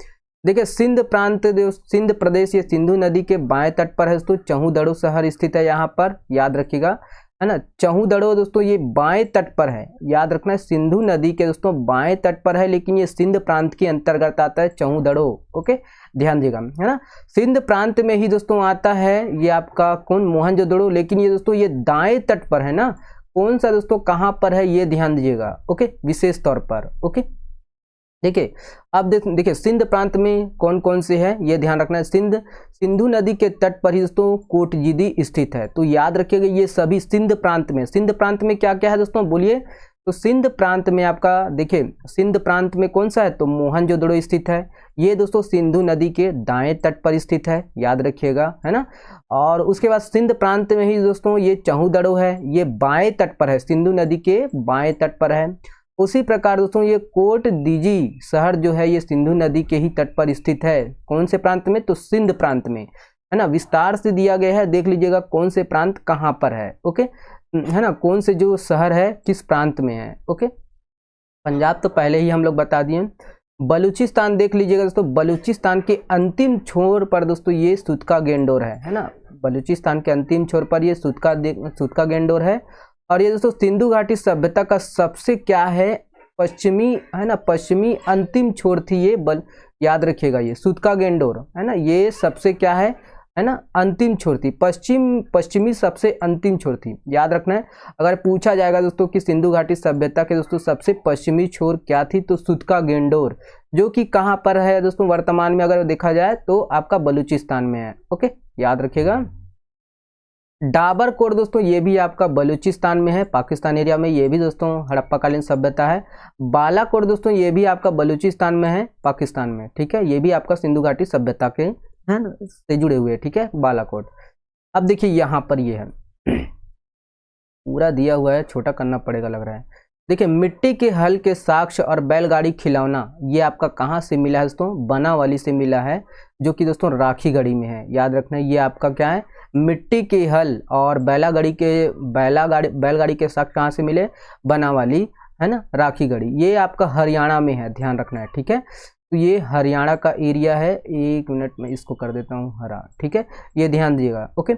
S1: देखिए सिंध प्रांत, सिंध प्रदेश ये सिंधु नदी के बाएं तट पर है दोस्तों। चहूदड़ो शहर स्थित है यहाँ पर, याद रखिएगा है ना। चहूदड़ो दोस्तों ये बाएं तट पर है, याद रखना है। सिंधु नदी के दोस्तों बाएं तट पर है, लेकिन ये सिंध प्रांत के अंतर्गत आता है चहूदड़ो। ओके, ध्यान दीजिएगा है ना। सिंध प्रांत में ही दोस्तों आता है ये आपका कौन, मोहनजोदड़ो, लेकिन ये दोस्तों ये दाएं तट पर है ना। कौन सा दोस्तों कहाँ पर है, ये ध्यान दीजिएगा। ओके, विशेष तौर पर। ओके, देखिए अब देखिए सिंध प्रांत में कौन कौन से है, ये ध्यान रखना है। सिंधु नदी के तट पर ही दोस्तों कोटजीदी स्थित है, तो याद रखिएगा ये सभी सिंध प्रांत में। सिंध प्रांत में क्या क्या है दोस्तों, बोलिए। तो सिंध प्रांत में आपका देखिए, सिंध प्रांत में कौन सा है, तो मोहनजोदड़ो स्थित है। ये दोस्तों सिंधु नदी के दाएं तट पर स्थित है, याद रखिएगा है ना। और उसके बाद सिंध प्रांत में ही दोस्तों ये चहूदड़ो है, ये बाएं तट पर है, सिंधु नदी के बाएं तट पर है। उसी प्रकार दोस्तों ये कोट दीजी शहर जो है ये सिंधु नदी के ही तट पर स्थित है। कौन से प्रांत में, तो सिंध प्रांत में, है ना। विस्तार से दिया गया है, देख लीजिएगा कौन से प्रांत कहाँ पर है। ओके, है ना, कौन से जो शहर है किस प्रांत में है। ओके, पंजाब तो पहले ही हम लोग बता दिए। बलूचिस्तान देख लीजिएगा दोस्तों, बलूचिस्तान के अंतिम छोर पर दोस्तों ये सुतका गेंडोर है ना। बलूचिस्तान के अंतिम छोर पर ये सुतका गेंडोर है। और ये दोस्तों सिंधु घाटी सभ्यता का सबसे क्या है, पश्चिमी है ना, पश्चिमी अंतिम छोर थी ये याद रखिएगा ये सुतका गेंडोर है ना। ये सबसे क्या है ना, अंतिम छोर थी, पश्चिमी सबसे अंतिम छोर थी, याद रखना है। अगर पूछा जाएगा दोस्तों कि सिंधु घाटी सभ्यता के दोस्तों सबसे पश्चिमी छोर क्या थी, तो सुतका गेंडोर, जो कि कहाँ पर है दोस्तों वर्तमान में अगर देखा जाए तो आपका बलूचिस्तान में है। ओके, याद रखिएगा। डाबरकोट दोस्तों ये भी आपका बलूचिस्तान में है, पाकिस्तान एरिया में, ये भी दोस्तों हड़प्पाकालीन सभ्यता है। बालाकोट दोस्तों ये भी आपका बलूचिस्तान में है, पाकिस्तान में, ठीक है। ये भी आपका सिंधु घाटी सभ्यता के है ना से जुड़े हुए, ठीक है, बालाकोट। अब देखिए यहाँ पर ये है, पूरा दिया हुआ है, छोटा करना पड़ेगा लग रहा है। देखिए मिट्टी के हल के साक्ष्य और बैलगाड़ी खिलौना ये आपका कहाँ से मिला है दोस्तों, बनावाली से मिला है, जो कि दोस्तों राखीगढ़ी में है, याद रखना है। ये आपका क्या है, मिट्टी के हल और बैलगाड़ी के साक्ष्य कहाँ से मिले, बनावाली है ना, राखीगढ़ी। ये आपका हरियाणा में है, ध्यान रखना है, ठीक है। तो ये हरियाणा का एरिया है, एक मिनट में इसको कर देता हूँ हरा, ठीक है, ये ध्यान दीजिएगा। ओके,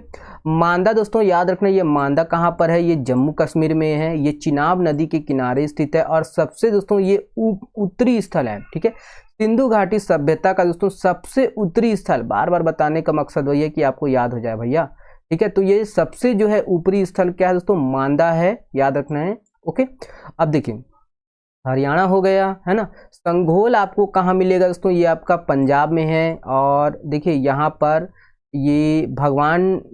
S1: मांदा दोस्तों याद रखना, ये मांदा कहाँ पर है, ये जम्मू कश्मीर में है, ये चिनाब नदी के किनारे स्थित है। और सबसे दोस्तों ये उत्तरी स्थल है, ठीक है। सिंधु घाटी सभ्यता का दोस्तों सबसे उत्तरी स्थल, बार बार बताने का मकसद वही है कि आपको याद हो जाए भैया, ठीक है। तो ये सबसे जो है ऊपरी स्थल क्या है दोस्तों, मांदा है, याद रखना है। ओके, अब देखिए हरियाणा हो गया, है ना। संघोल आपको कहाँ मिलेगा दोस्तों, ये आपका पंजाब में है। और देखिए यहाँ पर ये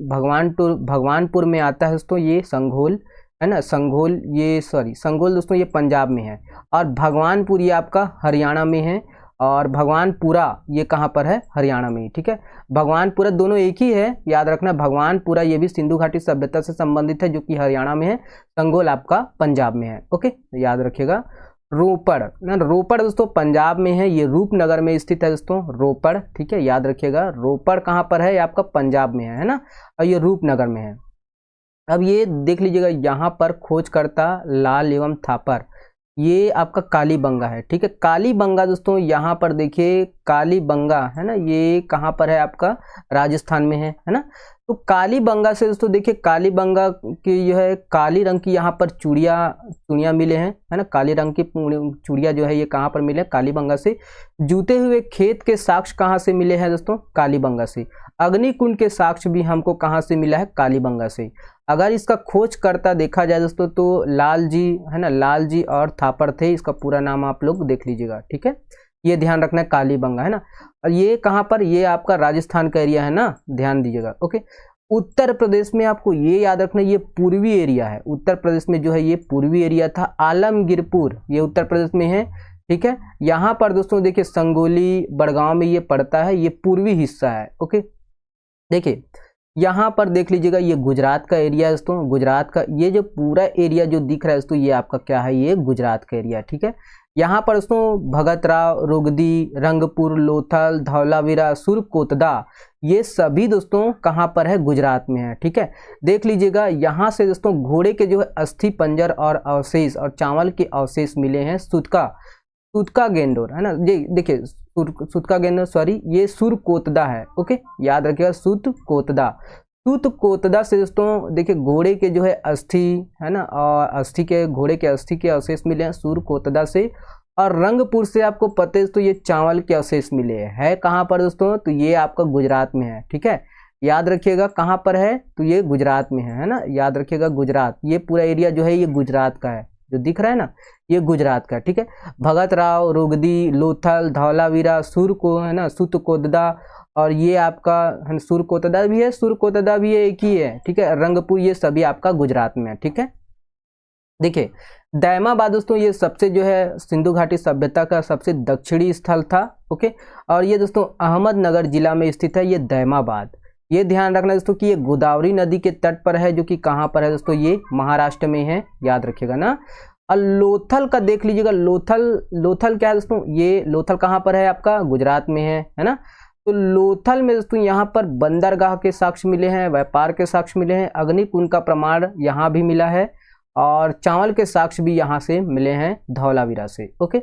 S1: भगवानपुर में आता है दोस्तों ये संघोल, है ना। संघोल दोस्तों ये पंजाब में है, और भगवानपुर ये आपका हरियाणा में है, और भगवानपुरा ये कहाँ पर है, हरियाणा में ही, ठीक है। भगवानपुरा दोनों एक ही है, याद रखना। भगवानपुरा ये भी सिंधु घाटी सभ्यता से संबंधित है, जो कि हरियाणा में है। संघोल आपका पंजाब में है, ओके, याद रखिएगा। रोपड़ दोस्तों पंजाब में है, ये रूपनगर में स्थित है दोस्तों, रोपड़, ठीक है, याद रखिएगा। रोपड़ कहाँ पर है, ये आपका पंजाब में है ना, और ये रूपनगर में है। अब ये देख लीजिएगा, यहाँ पर खोजकर्ता लाल एवं थापर, ये आपका कालीबंगा है, ठीक है। कालीबंगा दोस्तों यहाँ पर देखिए, कालीबंगा है ना, ये कहाँ पर है, आपका राजस्थान में है ना। तो कालीबंगा से दोस्तों देखिए, कालीबंगा की जो है काली रंग की यहाँ पर चूड़ियाँ मिले हैं, है ना। काली रंग की चूड़ियाँ जो है ये कहाँ पर मिले, कालीबंगा से। जूते हुए खेत के साक्ष्य कहाँ से मिले हैं दोस्तों, कालीबंगा से। अग्निकुंड के साक्ष्य भी हमको कहाँ से मिला है, कालीबंगा से। अगर इसका खोजकर्ता देखा जाए दोस्तों तो लाल जी, है ना, लाल जी और थापर थे, इसका पूरा नाम आप लोग देख लीजिएगा, ठीक है। ये ध्यान रखना है, कालीबंगा, है ना। और ये कहाँ पर, ये आपका राजस्थान का एरिया है ना, ध्यान दीजिएगा, ओके। उत्तर प्रदेश में आपको ये याद रखना, ये पूर्वी एरिया है। उत्तर प्रदेश में जो है ये पूर्वी एरिया था। आलमगीरपुर ये उत्तर प्रदेश में है, ठीक है। यहाँ पर दोस्तों देखिए, संगोली बड़गांव में ये पड़ता है, ये पूर्वी हिस्सा है, ओके। देखिए यहाँ पर देख लीजिएगा, ये गुजरात का एरिया है दोस्तों। गुजरात का ये जो पूरा एरिया जो दिख रहा है दोस्तों, ये आपका क्या है, ये गुजरात का एरिया, ठीक है। यहाँ पर दोस्तों भगतराव, रुगदी, रंगपुर, लोथल, धौलावीरा, सुरकोतदा, ये सभी दोस्तों कहाँ पर है, गुजरात में है, ठीक है। देख लीजिएगा, यहाँ से दोस्तों घोड़े के जो है अस्थि पंजर और अवशेष और चावल के अवशेष मिले हैं। सुतका गेंडोर, है ना, देखिए सुतका गेंडोर, सॉरी, ये सुरकोतदा है, ओके, याद रखिएगा, सुतकोतदा से दोस्तों देखिए घोड़े के जो है अस्थि, है ना, और घोड़े के अस्थि के अवशेष मिले हैं सुरकोतदा से। और रंगपुर से आपको पता है दोस्तों, ये चावल के अवशेष मिले हैं कहाँ पर दोस्तों, तो ये आपका गुजरात में है, ठीक है। याद रखिएगा कहाँ पर है, तो ये गुजरात में है ना, याद रखिएगा गुजरात। ये पूरा एरिया जो है ये गुजरात का है, जो दिख रहा है ना, ये गुजरात का, ठीक है। भगतराव, रुगदी, लोथल, धौलावीरा, है ना, सुतकोतदा, और ये आपका सुरकोतदा भी है, एक ही है, ठीक है। रंगपुर ये सभी आपका गुजरात में है, ठीक है। देखिए दैमाबाद दोस्तों, ये सबसे जो है सिंधु घाटी सभ्यता का सबसे दक्षिणी स्थल था, ओके। और ये दोस्तों अहमदनगर जिला में स्थित है ये दैमाबाद। ये ध्यान रखना दोस्तों कि ये गोदावरी नदी के तट पर है, जो कि कहाँ पर है दोस्तों, ये महाराष्ट्र में है, याद रखिएगा ना। और लोथल का देख लीजिएगा, लोथल क्या है दोस्तों, ये लोथल कहाँ पर है, आपका गुजरात में है ना। तो लोथल में दोस्तों यहाँ पर बंदरगाह के साक्ष्य मिले हैं, व्यापार के साक्ष्य मिले हैं, अग्निकुंड का प्रमाण यहाँ भी मिला है, और चावल के साक्ष्य भी यहाँ से मिले हैं धौलावीरा से, ओके।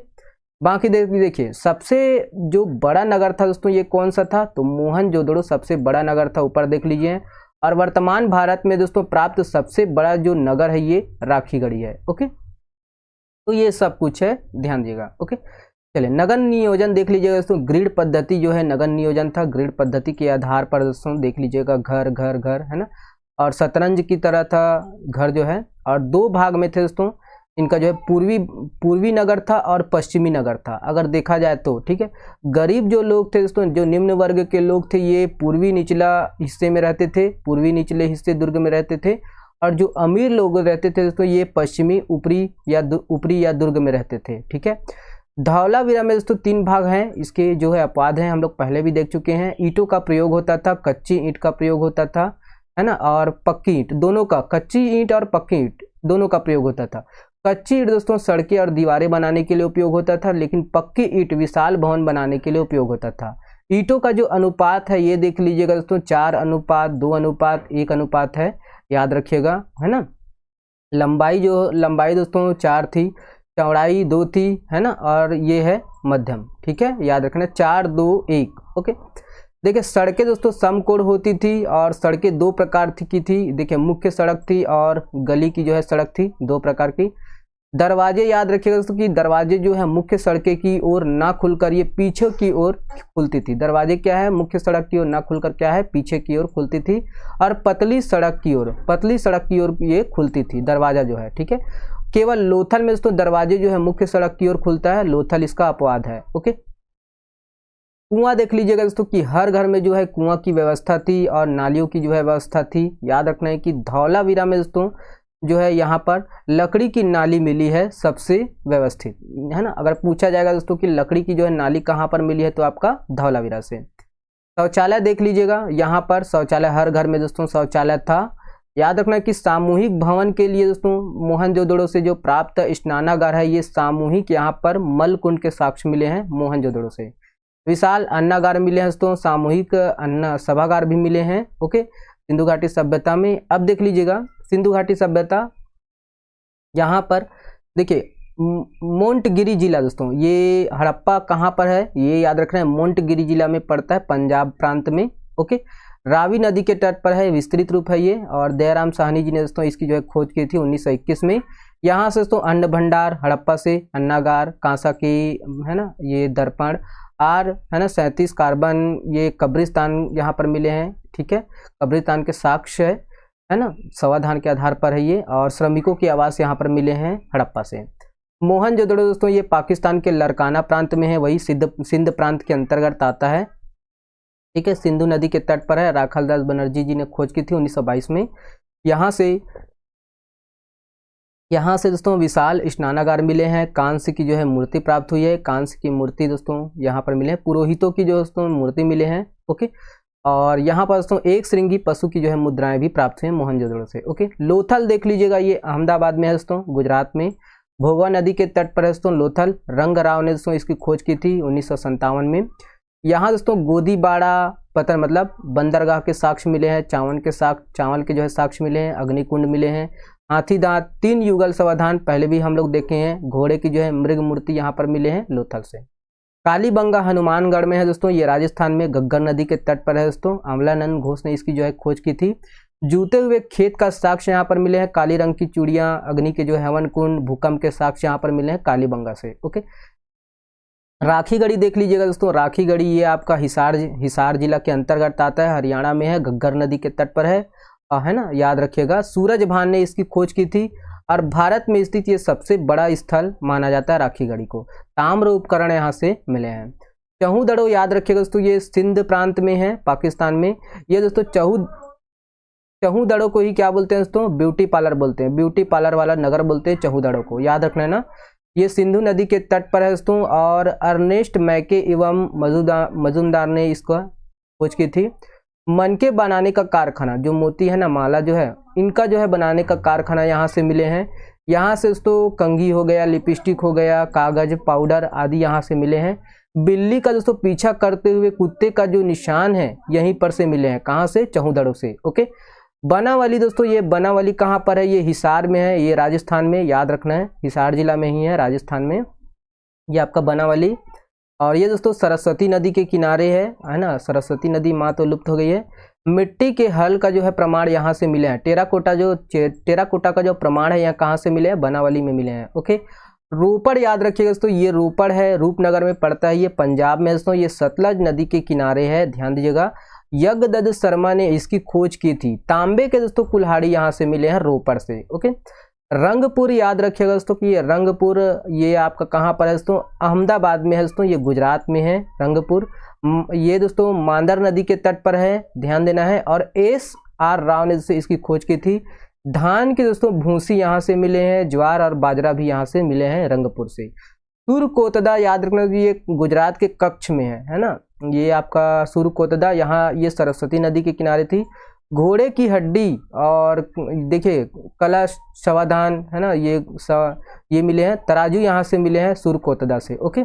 S1: बाकी देखिए सबसे जो बड़ा नगर था दोस्तों ये कौन सा था, तो मोहनजोदड़ो सबसे बड़ा नगर था, ऊपर देख लीजिए। और वर्तमान भारत में दोस्तों प्राप्त सबसे बड़ा जो नगर है ये राखीगढ़ी है, ओके। तो ये सब कुछ है, ध्यान दीजिएगा, ओके। चलिए नगर नियोजन देख लीजिएगा दोस्तों, ग्रिड पद्धति जो है नगर नियोजन था। ग्रिड पद्धति के आधार पर दोस्तों देख लीजिएगा, घर घर घर, है ना, और शतरंज की तरह था घर जो है। और दो भाग में थे दोस्तों, इनका जो है पूर्वी नगर था और पश्चिमी नगर था, अगर देखा जाए तो, ठीक है। गरीब जो लोग थे दोस्तों, जो निम्न वर्ग के लोग थे, ये पूर्वी निचला हिस्से में रहते थे, पूर्वी निचले हिस्से दुर्ग में रहते थे। और जो अमीर लोग रहते थे दोस्तों, ये पश्चिमी ऊपरी या दुर्ग में रहते थे, ठीक है। धौलावीरा में दोस्तों 3 भाग हैं, इसके जो है अपवाद हैं, हम लोग पहले भी देख चुके हैं। ईंटों का प्रयोग होता था, कच्ची ईंट का प्रयोग होता था, है ना, और पक्की ईंट दोनों का, कच्ची ईंट और पक्की ईंट दोनों का प्रयोग होता था। कच्ची ईंट दोस्तों सड़कें और दीवारें बनाने के लिए उपयोग होता था, लेकिन पक्की ईंट विशाल भवन बनाने के लिए उपयोग होता था। ईंटों का जो अनुपात है ये देख लीजिएगा दोस्तों, 4:2:1 है, याद रखिएगा, है ना। लंबाई दोस्तों 4 थी, चौड़ाई 2 थी, है ना, और ये है मध्यम, ठीक है, याद रखना 4:2:1, ओके। देखिए सड़कें दोस्तों समकोण होती थी, और सड़कें 2 प्रकार की थी। देखिए मुख्य सड़क थी और गली की जो है सड़क थी, 2 प्रकार की। दरवाजे याद रखिएगा दोस्तों कि दरवाजे जो है मुख्य सड़कें की ओर ना खुलकर ये पीछे की ओर खुलती थी। दरवाजे क्या है, मुख्य सड़क की ओर ना खुलकर क्या है, पीछे की ओर खुलती थी। और पतली सड़क की ओर ये खुलती थी, दरवाजा जो है, ठीक है। केवल लोथल में दोस्तों दरवाजे जो है मुख्य सड़क की ओर खुलता है, लोथल इसका अपवाद है। ओके, कुआं देख लीजिएगा दोस्तों कि हर घर में जो है कुआं की व्यवस्था थी और नालियों की जो है व्यवस्था थी। याद रखना है कि धौलावीरा में दोस्तों जो है यहाँ पर लकड़ी की नाली मिली है सबसे व्यवस्थित, है ना। अगर पूछा जाएगा दोस्तों कि लकड़ी की जो है नाली कहाँ पर मिली है तो आपका धौलावीरा से। शौचालय देख लीजिएगा, यहाँ पर शौचालय हर घर में दोस्तों शौचालय था। याद रखना कि सामूहिक भवन के लिए दोस्तों मोहनजोदड़ो से जो प्राप्त स्नानागार है ये सामूहिक यहाँ पर मलकुंड के साक्ष्य मिले हैं मोहनजोदड़ो से। विशाल अन्नागार मिले हैं दोस्तों, सामूहिक अन्ना सभागार भी मिले हैं। ओके, सिंधु घाटी सभ्यता में अब देख लीजिएगा सिंधु घाटी सभ्यता, यहाँ पर देखिए मोंटगिरी जिला दोस्तों, ये हड़प्पा कहाँ पर है ये याद रखना है, मोंटगिरी जिला में पड़ता है, पंजाब प्रांत में। ओके, रावी नदी के तट पर है, विस्तृत रूप है ये, और दयाराम साहनी जी ने दोस्तों इसकी जो है खोज की थी 1921 में। यहाँ से दोस्तों अन्न भंडार हड़प्पा से, अन्नागार कांसा की, है ना, ये दर्पण आर, है ना, 37 कार्बन, ये कब्रिस्तान यहाँ पर मिले हैं। ठीक है, कब्रिस्तान के साक्ष्य है ना, समाधान के आधार पर है ये, और श्रमिकों के आवास यहाँ पर मिले हैं हड़प्पा से। मोहनजोदड़ो दोस्तों ये पाकिस्तान के लरकाना प्रांत में है, वही सिंध प्रांत के अंतर्गत आता है। ठीक है, सिंधु नदी के तट पर है, राखालदास बनर्जी जी ने खोज की थी 1922 में। यहाँ से दोस्तों विशाल स्नानागार मिले हैं, कांस्य की जो है मूर्ति प्राप्त हुई है, कांस्य की मूर्ति दोस्तों यहाँ पर मिले हैं, पुरोहितों की जो दोस्तों मूर्ति मिले हैं। ओके, और यहाँ पर दोस्तों एक श्रृंगी पशु की जो है मुद्राएं भी प्राप्त हुई हैं मोहनजोदड़ो से। ओके, लोथल देख लीजिएगा, ये अहमदाबाद में है दोस्तों, गुजरात में, भोगा नदी के तट पर है दोस्तों लोथल। रंगराव ने दोस्तों इसकी खोज की थी 1957 में। यहाँ दोस्तों गोदीबाड़ा पत्थर मतलब बंदरगाह के साक्ष्य मिले हैं, चावल के जो है साक्ष्य मिले हैं, अग्निकुंड मिले हैं, हाथी दांत, 3 युगल समाधान पहले भी हम लोग देखे हैं, घोड़े की जो है मृग मूर्ति यहाँ पर मिले हैं लोथल से। कालीबंगा हनुमानगढ़ में है दोस्तों, ये राजस्थान में घग्गर नदी के तट पर है दोस्तों, अमलानंद घोष ने इसकी जो है खोज की थी। जूते हुए खेत का साक्ष्य यहाँ पर मिले हैं, काली रंग की चूड़ियां, अग्नि के जो है हवन कुंड, भूकंप के साक्ष्य यहाँ पर मिले हैं कालीबंगा से। ओके, राखीगढ़ी देख लीजिएगा दोस्तों, राखीगढ़ी ये आपका हिसार जिला के अंतर्गत आता है, हरियाणा में है, घग्गर नदी के तट पर है ना, याद रखिएगा। सूरज भान ने इसकी खोज की थी, और भारत में स्थित ये सबसे बड़ा स्थल माना जाता है राखीगढ़ी को। ताम्र उपकरण यहाँ से मिले हैं। चहूदड़ो याद रखिएगा दोस्तों, ये सिंध प्रांत में है, पाकिस्तान में। ये दोस्तों चहूदड़ो को ही क्या बोलते हैं दोस्तों, ब्यूटी पार्लर बोलते हैं, ब्यूटी पार्लर वाला नगर बोलते हैं चहूदड़ो को, याद रखना है ना। ये सिंधु नदी के तट पर है दोस्तों, और अर्नेस्ट मैके एवं मजुमदार ने इसका खोज की थी। मनके बनाने का कारखाना, जो मोती है ना, माला जो है, इनका जो है बनाने का कारखाना यहाँ से मिले हैं। यहाँ से दोस्तों कंघी हो गया, लिपस्टिक हो गया, कागज, पाउडर आदि यहाँ से मिले हैं। बिल्ली का दोस्तों पीछा करते हुए कुत्ते का जो निशान है यहीं पर से मिले हैं, कहाँ से, चहूदड़ो से। ओके, बनावली दोस्तों, ये बनावली कहाँ पर है, ये हिसार में है, ये राजस्थान में, याद रखना है, हिसार जिला में ही है राजस्थान में, ये आपका बनावली। और ये दोस्तों सरस्वती नदी के किनारे है ना, सरस्वती नदी माँ तो लुप्त हो गई है। मिट्टी के हल का जो है प्रमाण यहाँ से मिले हैं, टेराकोटा का जो प्रमाण है यहाँ कहाँ से मिले हैं, बनावली में मिले हैं। ओके, रोपड़ याद रखिएगा दोस्तों, ये रोपड़ है, रूपनगर में पड़ता है, ये पंजाब में दोस्तों, ये सतलज नदी के किनारे है, ध्यान दीजिएगा। यज्ञदत्त शर्मा ने इसकी खोज की थी। तांबे के दोस्तों कुल्हाड़ी यहाँ से मिले हैं रोपड़ से। ओके, रंगपुर याद रखिएगा दोस्तों कि ये रंगपुर ये आपका कहाँ पर है दोस्तों, अहमदाबाद में है दोस्तों, ये गुजरात में है रंगपुर। ये दोस्तों मांदर नदी के तट पर है, ध्यान देना है। और SR राव ने इसकी खोज की थी। धान के दोस्तों भूसी यहाँ से मिले हैं, ज्वार और बाजरा भी यहाँ से मिले हैं रंगपुर से। सुरकोतदा याद रखना, ये गुजरात के कच्छ में है ना, ये आपका सुरकोतदा, यहाँ ये सरस्वती नदी के किनारे थी। घोड़े की हड्डी और देखिए कलश, समाधान, है ना, ये मिले हैं, तराजू यहाँ से मिले हैं सुरकोतदा से। ओके,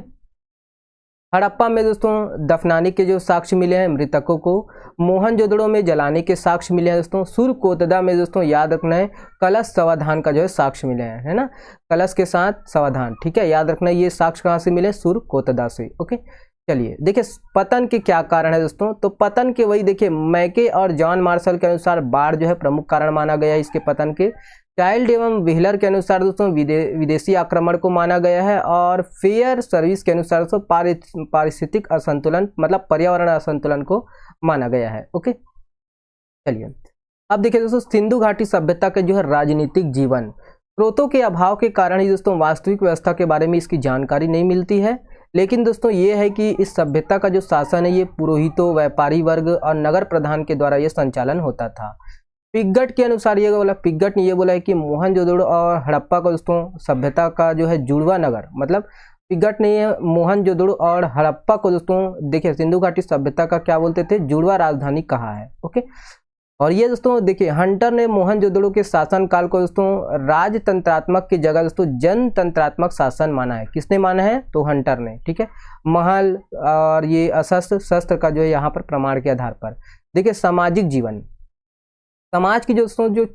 S1: हड़प्पा में दोस्तों दफनाने के जो साक्ष्य मिले हैं मृतकों को, मोहनजोदड़ो में जलाने के साक्ष्य मिले हैं दोस्तों, सुरकोतदा में दोस्तों याद रखना है कलश समाधान का जो है साक्ष्य मिले हैं, है ना, कलश के साथ समाधान। ठीक है, याद रखना ये साक्ष्य कहाँ से मिले, सुरकोतदा से। ओके, चलिए देखिए पतन के क्या कारण है दोस्तों, तो पतन के वही देखिए मैके और जॉन मार्शल के अनुसार बाढ़ जो है प्रमुख कारण माना गया है इसके पतन के। चाइल्ड एवं व्हीलर के अनुसार दोस्तों विदेशी आक्रमण को माना गया है, और फेयर सर्विस के अनुसार दोस्तों पारिस्थितिक असंतुलन मतलब पर्यावरण असंतुलन को माना गया है। ओके, चलिए अब देखिए दोस्तों सिंधु घाटी सभ्यता के जो है राजनीतिक जीवन। स्रोतों के अभाव के कारण ही दोस्तों वास्तविक व्यवस्था के बारे में इसकी जानकारी नहीं मिलती है। लेकिन दोस्तों ये है कि इस सभ्यता का जो शासन है ये पुरोहितों, व्यापारी वर्ग और नगर प्रधान के द्वारा ये संचालन होता था। पिग्गट के अनुसार ये बोला, पिग्गट ने ये बोला है कि मोहनजोदड़ो और हड़प्पा को दोस्तों सभ्यता का जो है जुड़वा नगर, मतलब पिग्गट ने ये मोहनजोदड़ो और हड़प्पा को दोस्तों देखिए सिंधु घाटी सभ्यता का क्या बोलते थे, जुड़वा राजधानी कहा है। ओके, और ये दोस्तों देखिए हंटर ने मोहनजोदड़ो के शासन काल को दोस्तों राजतंत्रात्मक की जगह दोस्तों जनतंत्रात्मक शासन माना है। किसने माना है? तो हंटर ने। ठीक है, महल और ये अशस्त्र शस्त्र का जो है यहाँ पर प्रमाण के आधार पर। देखिए सामाजिक जीवन, समाज की दोस्तों जो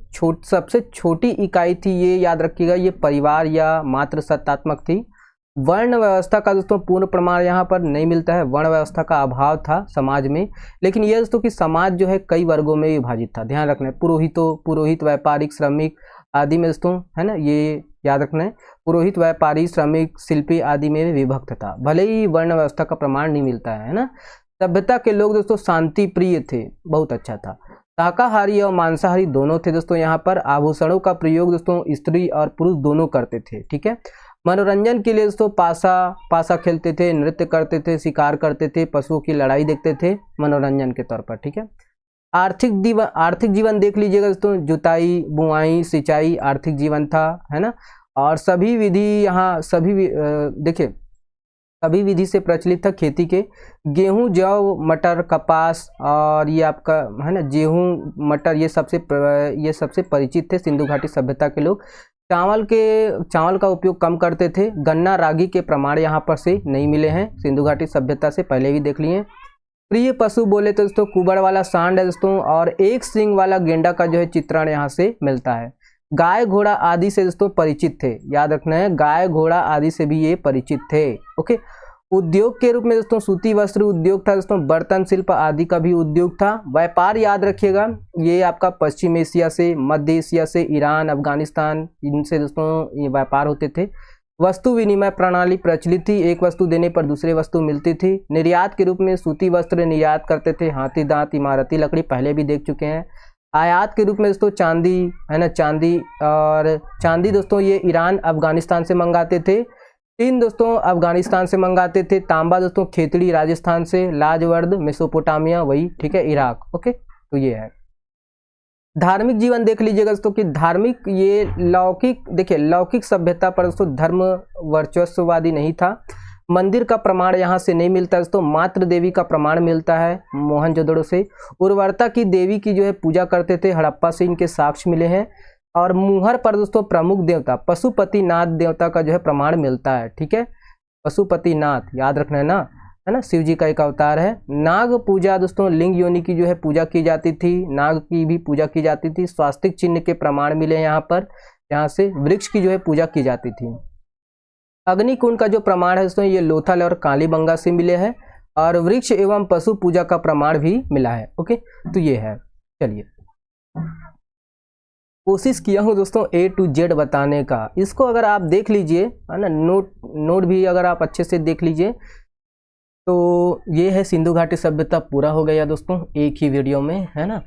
S1: सबसे छोटी इकाई थी ये याद रखिएगा, ये परिवार या मात्र सत्तात्मक थी। वर्ण व्यवस्था का दोस्तों पूर्ण प्रमाण यहाँ पर नहीं मिलता है, वर्ण व्यवस्था का अभाव था समाज में। लेकिन यह दोस्तों कि समाज जो है कई वर्गों में विभाजित था, ध्यान रखना है। पुरोहित, व्यापारिक, श्रमिक आदि में दोस्तों, है ना, ये याद रखना है। पुरोहित, व्यापारी, श्रमिक, शिल्पी आदि में विभक्त था, भले ही वर्ण व्यवस्था का प्रमाण नहीं मिलता है ना। सभ्यता के लोग दोस्तों शांति प्रिय थे, बहुत अच्छा था। शाकाहारी और मांसाहारी दोनों थे दोस्तों यहाँ पर। आभूषणों का प्रयोग दोस्तों स्त्री और पुरुष दोनों करते थे। ठीक है, मनोरंजन के लिए दोस्तों पासा खेलते थे, नृत्य करते थे, शिकार करते थे, पशुओं की लड़ाई देखते थे मनोरंजन के तौर पर। ठीक है, आर्थिक जीवन देख लीजिएगा दोस्तों, जुताई, बुआई, सिंचाई आर्थिक जीवन था, है ना। और सभी विधि यहाँ देखिए सभी विधि से प्रचलित था खेती के। गेहूं, जौ, मटर, कपास और ये आपका है ना गेहूं, मटर ये सबसे परिचित थे सिंधु घाटी सभ्यता के लोग। चावल का उपयोग कम करते थे। गन्ना, रागी के प्रमाण यहाँ पर से नहीं मिले हैं, सिंधु घाटी सभ्यता से पहले भी देख लिए। प्रिय पशु बोले तो दोस्तों कुबड़ वाला सांड है दोस्तों, और एक सींग वाला गेंडा का जो है चित्रण यहाँ से मिलता है। गाय, घोड़ा आदि से दोस्तों परिचित थे, याद रखना है, गाय, घोड़ा आदि से भी ये परिचित थे। ओके, उद्योग के रूप में दोस्तों सूती वस्त्र उद्योग था दोस्तों, बर्तन शिल्प आदि का भी उद्योग था। व्यापार याद रखिएगा, ये आपका पश्चिम एशिया से, मध्य एशिया से, ईरान, अफगानिस्तान, इनसे दोस्तों ये व्यापार होते थे। वस्तु विनिमय प्रणाली प्रचलित थी, एक वस्तु देने पर दूसरी वस्तु मिलती थी। निर्यात के रूप में सूती वस्त्र निर्यात करते थे, हाथी दांत, इमारती लकड़ी पहले भी देख चुके हैं। आयात के रूप में दोस्तों चांदी, है ना, चांदी दोस्तों ये ईरान, अफगानिस्तान से मंगाते थे। टीन दोस्तों अफगानिस्तान से मंगाते थे। तांबा दोस्तों खेतड़ी राजस्थान से। लाजवर्द मेसोपोटामिया, वही ठीक है इराक। ओके, तो ये है। धार्मिक जीवन देख लीजिएगा दोस्तों कि धार्मिक ये लौकिक सभ्यता पर दोस्तों धर्म वर्चस्ववादी नहीं था। मंदिर का प्रमाण यहाँ से नहीं मिलता दोस्तों, मात्र देवी का प्रमाण मिलता है मोहनजोदड़ो से। उर्वरता की देवी की जो है पूजा करते थे, हड़प्पा से इनके साक्ष्य मिले हैं। और मुहर पर दोस्तों प्रमुख देवता पशुपतिनाथ देवता का जो है प्रमाण मिलता है। ठीक है, पशुपतिनाथ याद रखना है ना, शिव जी का एक अवतार है। नाग पूजा दोस्तों, लिंग योनि की जो है पूजा की जाती थी, नाग की भी पूजा की जाती थी। स्वास्तिक चिन्ह के प्रमाण मिले यहाँ पर, यहाँ से वृक्ष की जो है पूजा की जाती थी। अग्निकुंड का जो प्रमाण है दोस्तों ये लोथल और कालीबंगा से मिले हैं, और वृक्ष एवं पशु पूजा का प्रमाण भी मिला है। ओके, तो ये है। चलिए, कोशिश किया हूँ दोस्तों A to Z बताने का, इसको अगर आप देख लीजिए, है ना, नोट भी अगर आप अच्छे से देख लीजिए तो ये है सिंधु घाटी सभ्यता पूरा हो गया दोस्तों एक ही वीडियो में, है ना।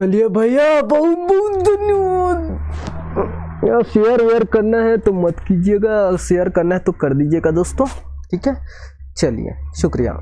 S1: चलिए भैया, बहुत बहुत धन्यवाद। यार शेयर वेयर करना है तो मत कीजिएगा, शेयर करना है तो कर दीजिएगा दोस्तों, ठीक है। चलिए, शुक्रिया।